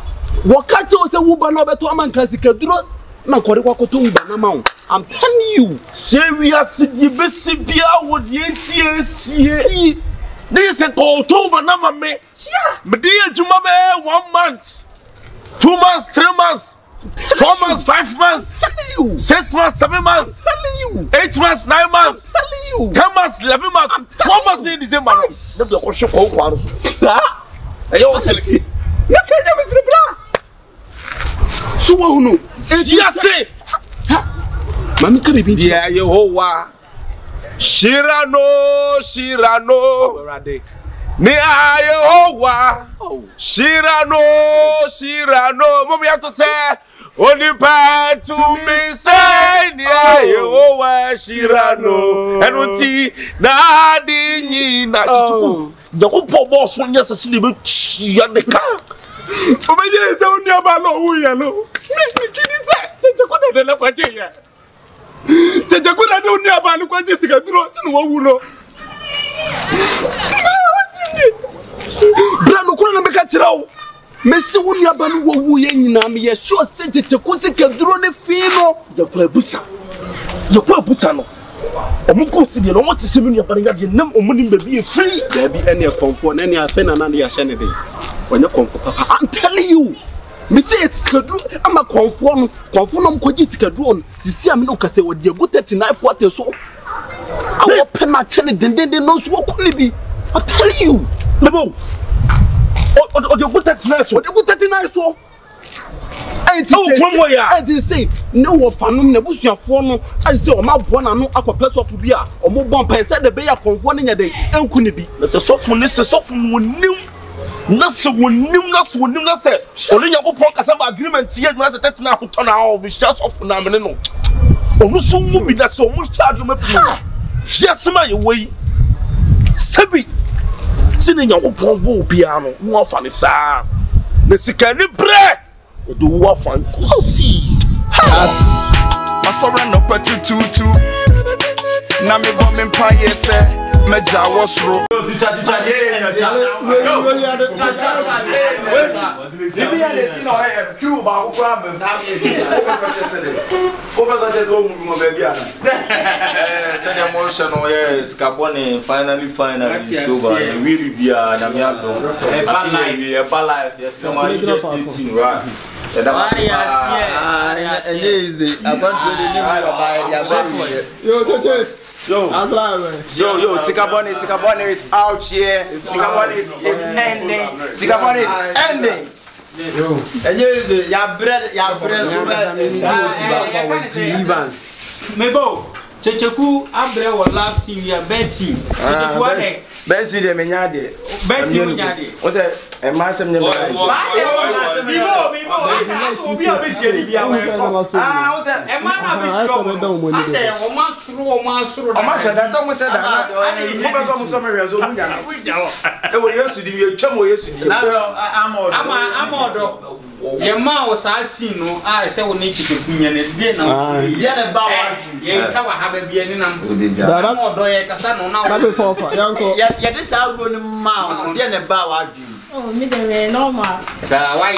Wakati ose wuba no beto amanka Sikadro na kore kwakoto wuba na mawo. I'm telling you. Serious the best bia wo de tie. This is October na me. Me dey adwuma be 1 month. 2 months, 3 months. 4 months, 5 months, 6 months, 7 months, 8 months, 9 months, 10 months, 11 months, 12 months in December. Let me go show you one. Ayo select. Ya kenya mesrebra. Suwa hunu. Yes. Mami ka bibi. Yeah, Yehovah. Shirano. Ni Yehovah. Shirano. Mom, you have to say, only part to me say, ni Yehovah Shirano. And what he na di na chuku. Ndako pobo so nya sasile be chia de ka. O me je se oni aba lo wu ye lo. Mi kini se, je ko de na kwaje ye. Je ko na de oni aba lo kwaje Sikadro tin wo wu lo. Brano kuna na beka tirawo. Mesi woni aba no wo wu ye nyina me ye sure se ko Sikadro ne fi no. Je ko abusa no. Omo consider no what se me aba nga de nam omo nim baby e free. Baby any comfort any afen na na ya hye ne dey. Onye comfort papa. I'm telling you. Me say Sikadro ama comfort no mkoji Sikadro no. Sisi am no ka se wo de go 39 40 so. I open my channel den no so ko bi. I'm telling you. Lebo. O de go 39 so. O de go 39 so. I did say no one fanum na busuafo no I say o ma bo na no akopɛ sɔfo bi a o mo bon pɛ sɛ de be ya konfo ne nya den enku ne bi na sɛ sɔfo ne sɛ sɔfo wonim na sɛ wonim na sɛ ɔno Yakobon kasa ba agreement ye na sɛ tetina ahotɔ na o bi hya sɔfo na me no ɔno so mu bi na sɛ o mo hya ado mapi hya sema ye wei sabi sine Yakobon bo bia no mo afa ne saa na sika ni bre do what fun see. I surrender per tutu. Na me bomb empire say, me jawas ro. Yo, to chat, yeah. Scabone finally sober. Really be a life. Yes, somebody just eating right. Yo, Sikabone is out here. Sikabone is ending. Sikabone is ending. And your bread, Evans. Mebo, Checheku, Abre will love seeing your Betsy. Betsy, the Menyade. Betsy, Menyade. What a massive number. I oh, me the normal. So why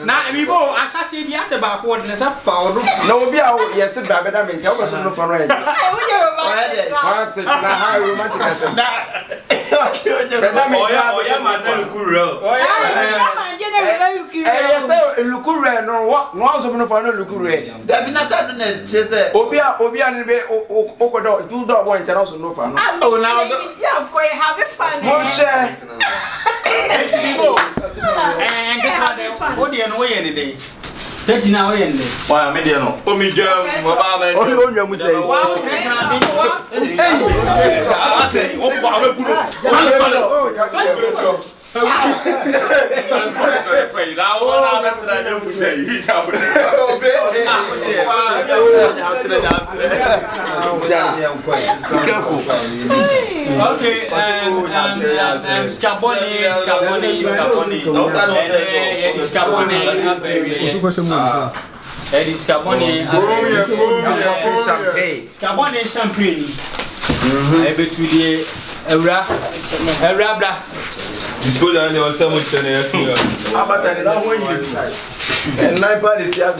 now we go as I yes about what is a foul. No, be out, yes, better than me. I was on the front end. Oh, now have it fun. And what do you know any day? 30 now in there. Why, I'm Mediano. Oh, me, Jam, Mama, oh, you say, wow, okay, Scabone champagne. Every 2 days, a rabra. It's good on your sandwich and how about that? And my body is at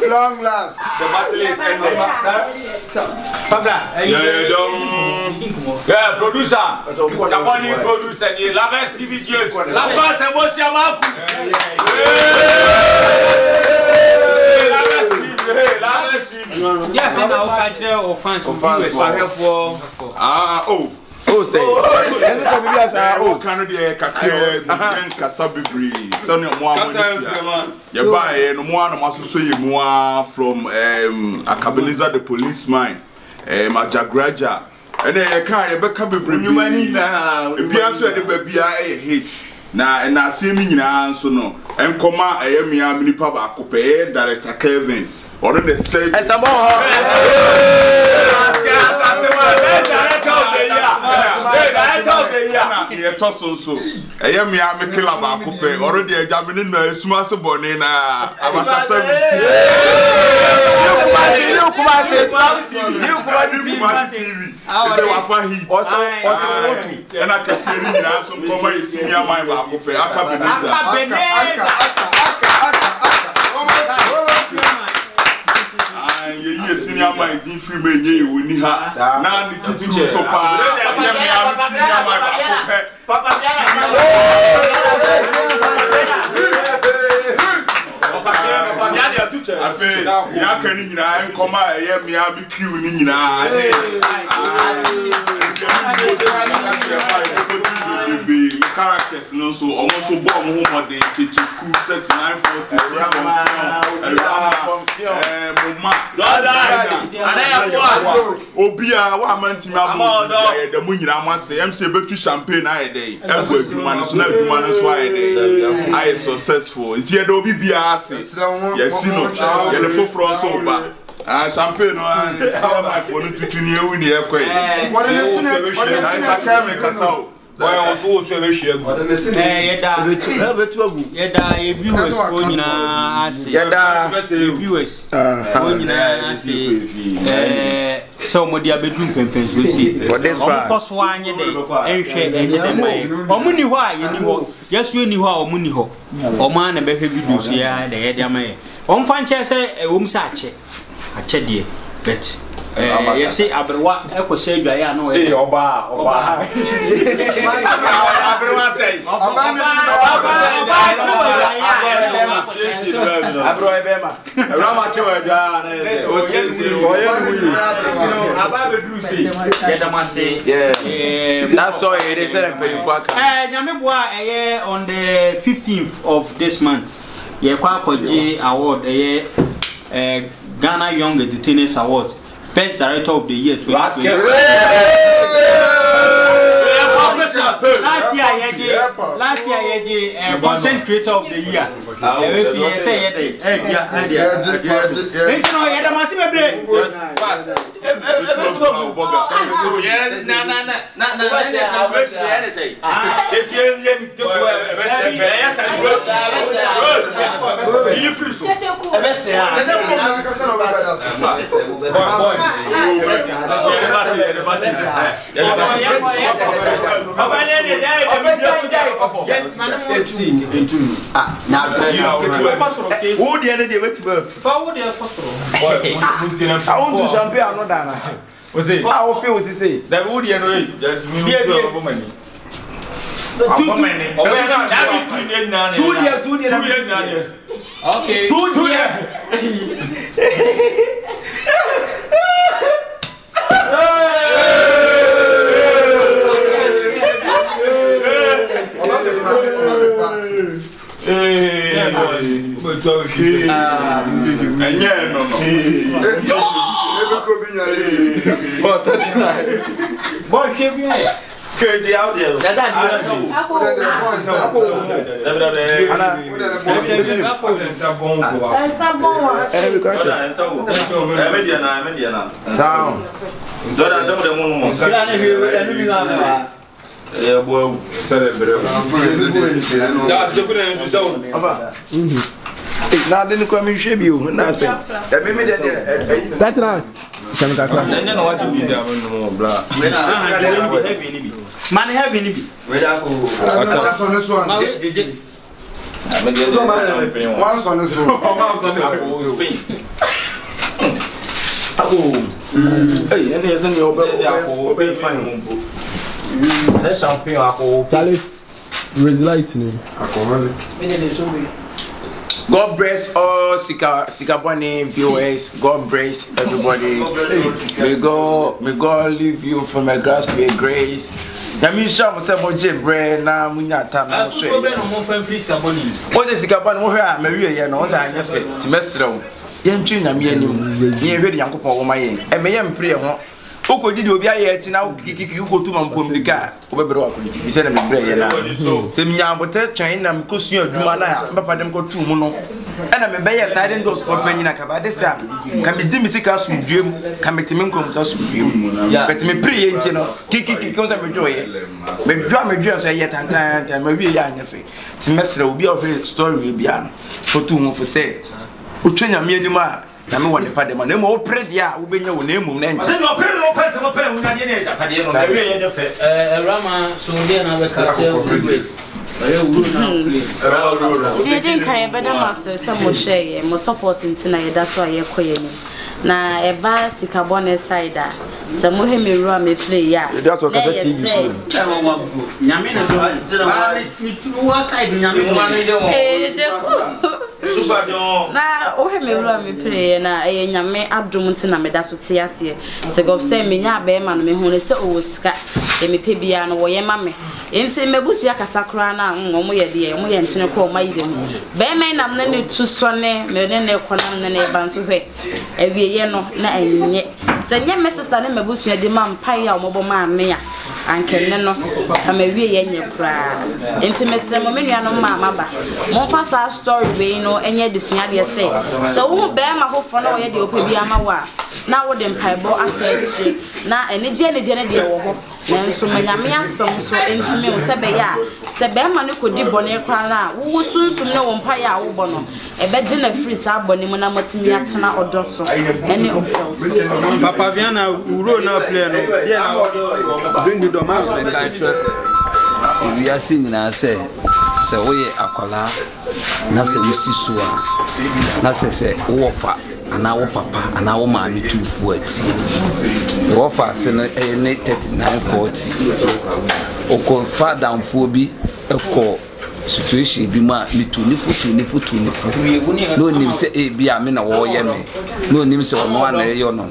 long last. The battle is ended. Yeah, producer. Scabone producer. The Laves TV. Laves and what's your mouth? Yes, and I'll catch your fans for Oh, say, oh, Canada, Casabri, Sonny, you buy no one must say more from a Cabaniza, the policeman, Majagraja, and then a car, a Beccabi, if you answer the baby, I hate. Na and I see me now, so no, and come out, I am your mini papa, Coupe, Director Kevin, or the same as a I toss also. I am me, I'm a killer about Coupe, already a jamming in the smash bonnet. I'm 70. And I can see some common senior mind about Coupe. You senior mind, if you may, you need her. Now, the teacher so far. I feel ya can in I come I am me I be queuing in characters no so almost bomb home day teacher 39 Obia wa manti ma the munyina ma say MC betu champagne I day every man so na man so I day I successful nti e do bibia ase yes no ye the foforo so ba champagne no my phone tutu ni ewu ni ekwe what is it I can make us out Why also so very share. Yeda viewers for nyina ase. Yeda viewers for nyina ase. So mo dia bedum pempen so si. For this far. Omo koso anye de enhwe enye de mai. Omo ni ho a ye ni ho. Yesu ni ho a omo ni ho. Omo an be hwe video so ya de ye de mai. Om fan che se wom sa ache. Ache de bet you see abrewa eko se dwaye ano e oba abrewa say oba abrewa bema rama chewa dwa na say aba bedru say yedama say that's all it is pay for aka nyame boa on the 15th of this month ye kwa koje award Ghana Young Entertainers Award Best Director of the Year 2020. Last year, Content Creator of the Year. Now then come in shape you now say that's right can ka class then no what be there no blah man heavy ni bi we da ko one son so Spain hey and yes you be fine the champion ako Charlie red light ni ako really God bless all Sikabone viewers. God bless everybody. May God leave you from a grace to a grace. Yamisha mo se mo je bre na munya tam no so. What is Sikabone mo hwa me wie ye no so anya fe ti mesrew. Ye ntwe nyame anim. Ye hwe de Yankopon wo maye. E me ye mpre ho. Oko didi obi aye ati na kikiki uko tuma mpom nika obebere wa kwenti bi se na me bre ye na se mnyambote twan na mkosu adwuma na papa dem ko tu mu no e na me be ye side doors for panyina ka ba this time ka me di misika sundwem ka me timi nkom ta sundwem bet me pre ye nti no kikiki ko ta me joye me dwa so ye tantan me wie ya anya fe ti mesre obi a hwe story bi an for tu mu for say otwanya me anim a na me wone pade ma na mo pre dia wo benya wo na emum na nche se no pre no pente mo pe wunya ne ja pade no na wie ye ne fe rama so dia na be ka te always didn't kind better master some mo share mo support ntina ye da so aye koye ni na e ba Sikabone side se mo he me ru me play ya that's what ka TV so nyame na do ba ni tu wa side nyame na o he me ru me play na e nyame adum ntina me da so te ase se go say me nya ba ma no me hu ne se o sika e me pe bia no wo ye ma me enti mebusu ya kasakra na ngomo ye de mo ye ntene ko ma yide mu be me nam na ne tu so ne me ne ko na ne ba nso hwe ewie ye no na enye se nye me sister ne mebusu ya de ma mpai ya omobo ma me ya ankenne no ka me wie ye nye kra enti mesre mo menua no ma maba mo fa sa story we no enye de sua de se wo be ma hofo na wo ye de opa bia ma wa na wo de mpai bo atachi na ene je ne de wo ho nanso manyame asɛm so entime wo sɛ be ya sɛ be ma ne kodi bɔne kwa na wo sunsum ne wo mpa ya wo bɔ no ebeje na free sa bɔne mu na motimi atena odo so ene ofels Papa Viana uro na play no dia na bring the doma of the country we are singing na say we akola na say we sisua na say wo fa ana wo papa ana wo maami tufu atie wo fa se no ne 3940 oko fa damfo bi eko situation bi ma mitunifu no nim se e bi a me na wo ye me no nim se ono ana ye no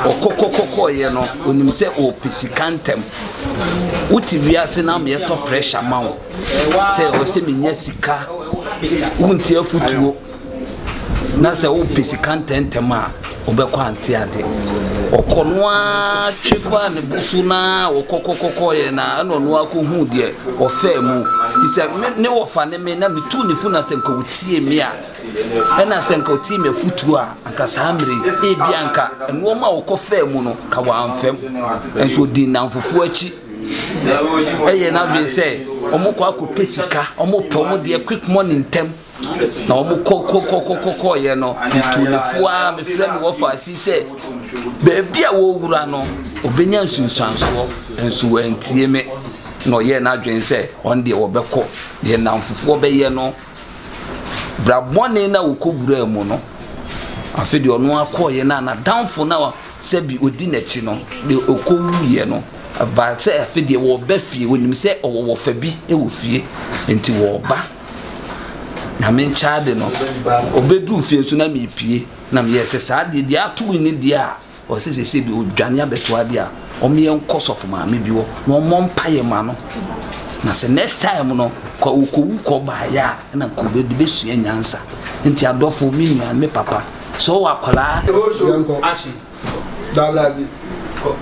okokokoko ye no onim se o pisikantem uti wiase na me to pressure ma wo se o se menya sika unti afutuo na se o pisikantem a obekọ ante ade okonoa twefa ne busu na okokokoko ye na no no akohu de ofa mu ti se ne wofa ne me na mitu ne fu na se nka wotie me a na se nka wotie me futu a anka samre e bia anka no ma okofa mu no ka wa amfem enso din na mfufu achi eye na be se omukọ akopesika omupẹ omu de quick money ntem na omu kokokokoko ye no mitunefo a me frɛ me wofa si se be bia wo wura no obenya nsunsanso enso wantie me no ye na adwen se on de wo bɛkɔ de na mfofo be ye no brabone na wokobura mu no afi de ono akɔ ye na danfo na se bi odi nachi no de okowu ye no ba se afi de wo ba fie wonim se wo fa bi e wo fie enti wo ba na men chade no obedu fie so na me pie na me yese sa de dia atu ni dia o se bi odwane abeto ade a o me enkoso fo ma me bi wo na o mo mpaye ma no na se next time no ko ukowu ko ba ya na ko be de sua nyansa enti adofo mi nua me papa so wa kola action dabla bi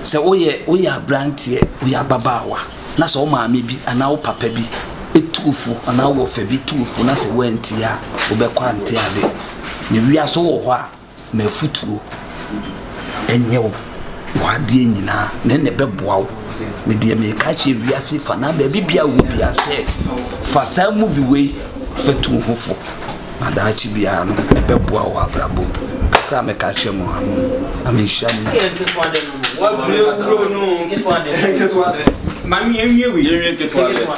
se oye abrantie oye ababawa na so o ma me bi ana o papa bi etufu ana wo fa bi tufu na se wantia obekwa ante ade ne wia so wo ho a mafutuo enyewo wade nyina ne beboa wo me de me ka che wia se fa na ba bibia wo bia se fa sa movie we fatu hofo ada chi bia no beboa wo abrabo kra me ka che mo amisha ni wa bro no ketwade mami emie we ketwade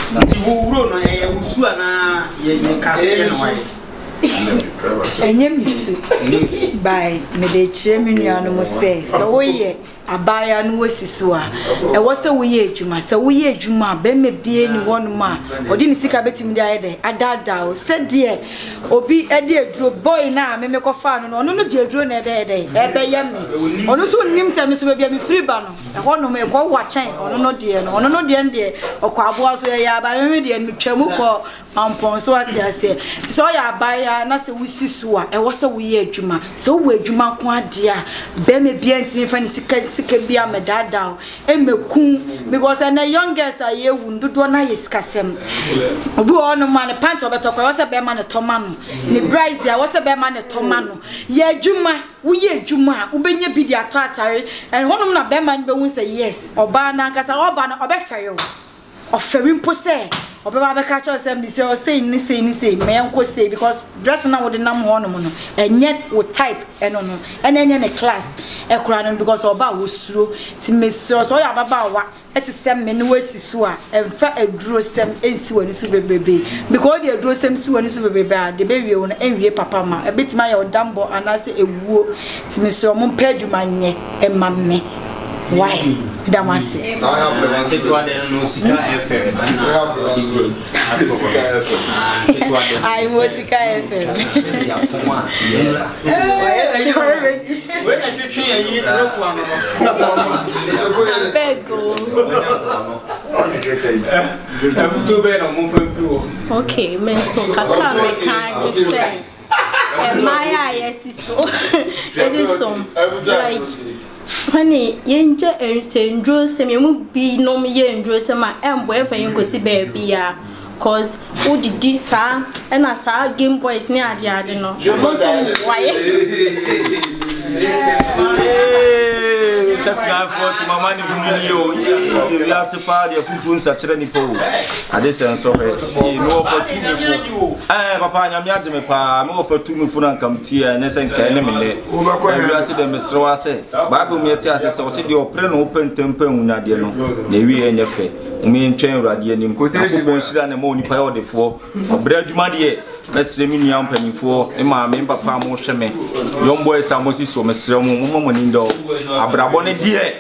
Nti wuro no e wusu ana ye kase no wai enye misu by me de chire me nuanu mo se wo ye abaya no wasiso a e wo se wo ye adwuma se wo ye adwuma be me bie ni wonu ma odi ni sika betimi de ayede adada o se de obi e de aduro boy na me kofa no no de aduro na ebe de ebe ye me onu so nim se me so bia me free ba no e ho no me ko wa chen onu no de de okwa aboa so ye ya ba me de me twamu ko ampon so ati ase so ya abaya na se wisiso a e wo se wo ye adwuma se wo adwuma ko ade a be me bia ntimi fa ni sika bia me dada emeku because na youngest are ye wundudo na yesikasem obi ono man pant obetokwa wo se be man tomano ni bright ya wo se be man tomano ye adwuma wo ye adwuma ubenya bi dia atare and honum na be man be won say yes oba na nkasa oba na obefere wo oferi mpo se obeba be ka cho sem bi say ni say me enko say because dress na wo de nam honum no enye wo type eno no enye ne class ekura no because oba wo suro ti mesiro so ya baba wa eti sem me ne wasiso a emfa aduro sem ensi wani so bebebe because the aduro sem si wani so bebebe a de be wie wo na enwie papa ma ebetima ya odambo anase ewuo ti mesiro mo peduma nye emamme why damase no sika FM I was sika FM when I do train you rough one okay men so kaka me can say my yes so it is some like honey yenje enjo sem yemu bi no me yenjo sem a embo efa yengo si baby ya cause who did this and as Game Boys ni ade no most why 3940 mama ni million we are separate the fufu nsachere ni po ade se nso he no for two me papa nyame age me pa me for two me fu na kamtie ne se nka ne mele we are se de mesro ase bible me ti ase se o se de opre no pentempen unade no na wi enye fe umi ntwen urade anim ko shira ne mo nipa yo defo obre adwuma de mesre mi nua mpanifo e ma me papa mo hwe me yombo esa mo si so mesre mo mo ni ndo abrabo ne de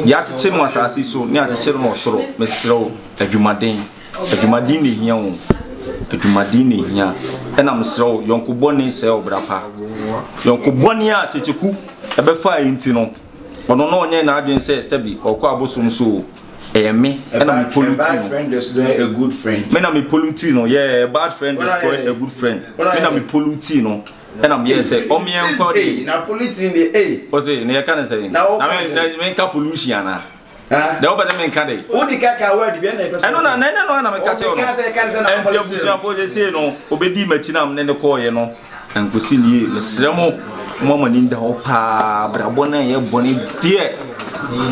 ya tete mo asasi so ne atete no soro mesre o adwumaden ne hia wo adwumaden ne hia ena mesre o yonko boni se obrapa yonko boni a teteku ebe fa yinti no ono no onye na adwen se sebi okọ abosom so me and I'm polluting. Bad friend destroy a good friend. Me na me polluting no. Yeah, bad friend destroy a good friend. Me na me polluting no. And I'm here say, me enko dey. Na polluting the o say, na can say. Na me ka pollution na. The over me can dey. O di kaka word bi na person. No na me ka che no. And the obusia for dey say no, obedi machi na me ne call ye no. And go see ni me sremo mama ni nda ho pa brabo na ye boni there.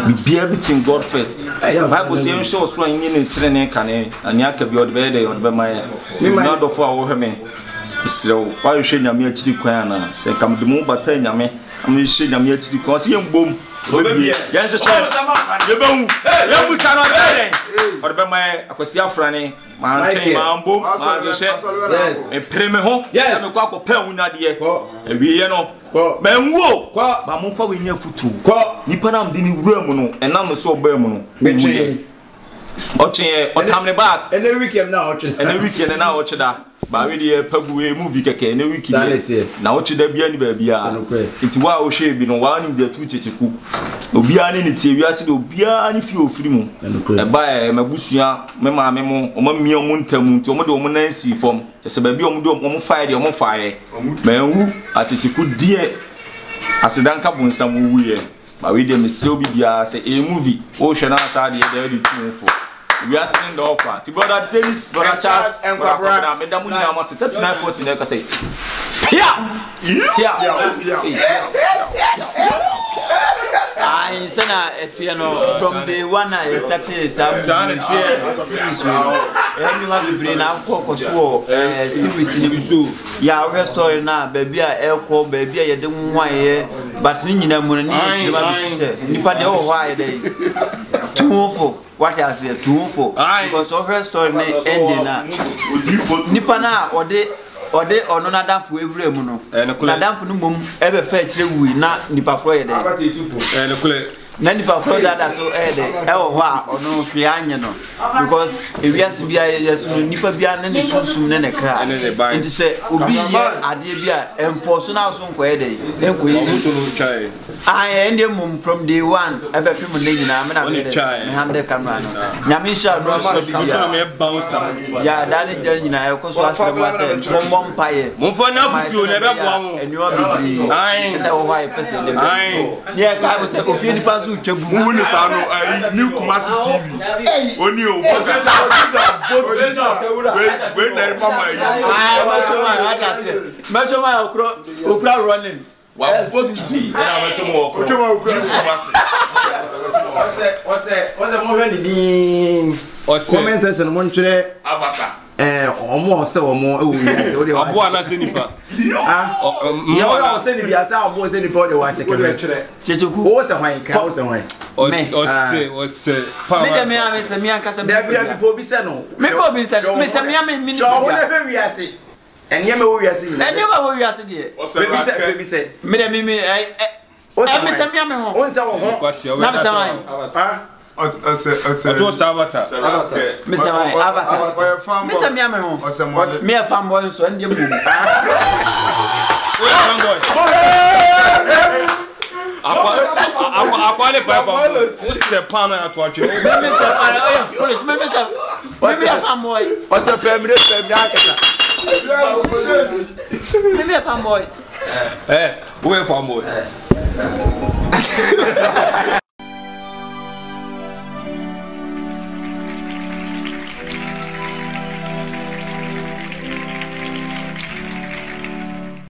We be everything God first. Bible say I'm sure so in any training can and ya ka bi odbe dey odbe my na do for wo heme. So why you share nyame achiri kwan na say kam de mu bata nyame am share nyame achiri kwan say mbom obi ya nse share ye behu ye mu sa no dey odbe my akosi afrane man train man mbom man share yes e preme ho ya me kwa ko pa hu na de e wi ye no benwo ba mo fa we nya futu nipa na mde ni wura mu no enam so ba mu no oche otamne ba ene weekend na oche da ba we dey pagu e movie keke ene weekend na oche da bia ni ba bia nti wa o hwe bi no wa nim de tu checheku obi ani ni tie wiase de obi ani fi ofiri mu e ba e mabusua me ma me mo o ma mi o mu ntam nti o mo de o mo nan si fom se ba bi o mo de o mo fire de o mo fire ma wu achecheku die asidanka bunsam wuye ba we dey me se obi bia se e movie o hwe na asa de dey tu fo we are singing the opera. To brother Dennis, brother Charles, and brother Madam Munia must 3940 never say. I said, from the one I started series. Everyone will bring out Coco series in the zoo. Ya our story now, baby, Elko, baby, I don't want here, but Nina Munani, Nipa de why they 204. What I say 204 because of her story ending na nipa na ode ono na danfo ewure mu no na danfo no mom ebe fa kire wi na nipa pro ye de na nipa pro da so de e wo ho a ono hwe anye no because ewiase bia yesu no nipa bia na ne sunsum ne ne kra nti se obi ye ade bia enforce na so nko ye de enko ye so no try ende mum from day one ebe pim ne nyina me na me de hande camera no nyame sha no so me bounce ya dani jer nyina e ko so asere mu ase mom paye mum fo na futuo na be boa mo enyo bibiri na wo ha e pese de ye ka bo se ofie ni pa mu ni sa no new Kumasi TV oni o we na mama yi ma choma okra running wa boat TV na ma choma okra Kumasi ose mo hwe ni din comment section mo ntwere abaka omo ose omo ewu yase o de wa abo ana se nipa ya wa ose ni biasa abo ose nipa o de wa chekere checheku o se hwan ka o se hwan ose me de me ame se me anka se me bia pipo bi se no me po bi se me se me ame mini so wo na hwe wiase enye me wo wiase ni enye me wo wiase de be bi se me de me o se me se me ame ho o se wo ho na me se hwan Oto Savata. Mr. Avatar. Mr. Miame home. Me a fanboy so and you move. I qualify for what's the plan at what you police, maybe a fanboy. What's a permanent? Maybe a fanboy. Where fanboy?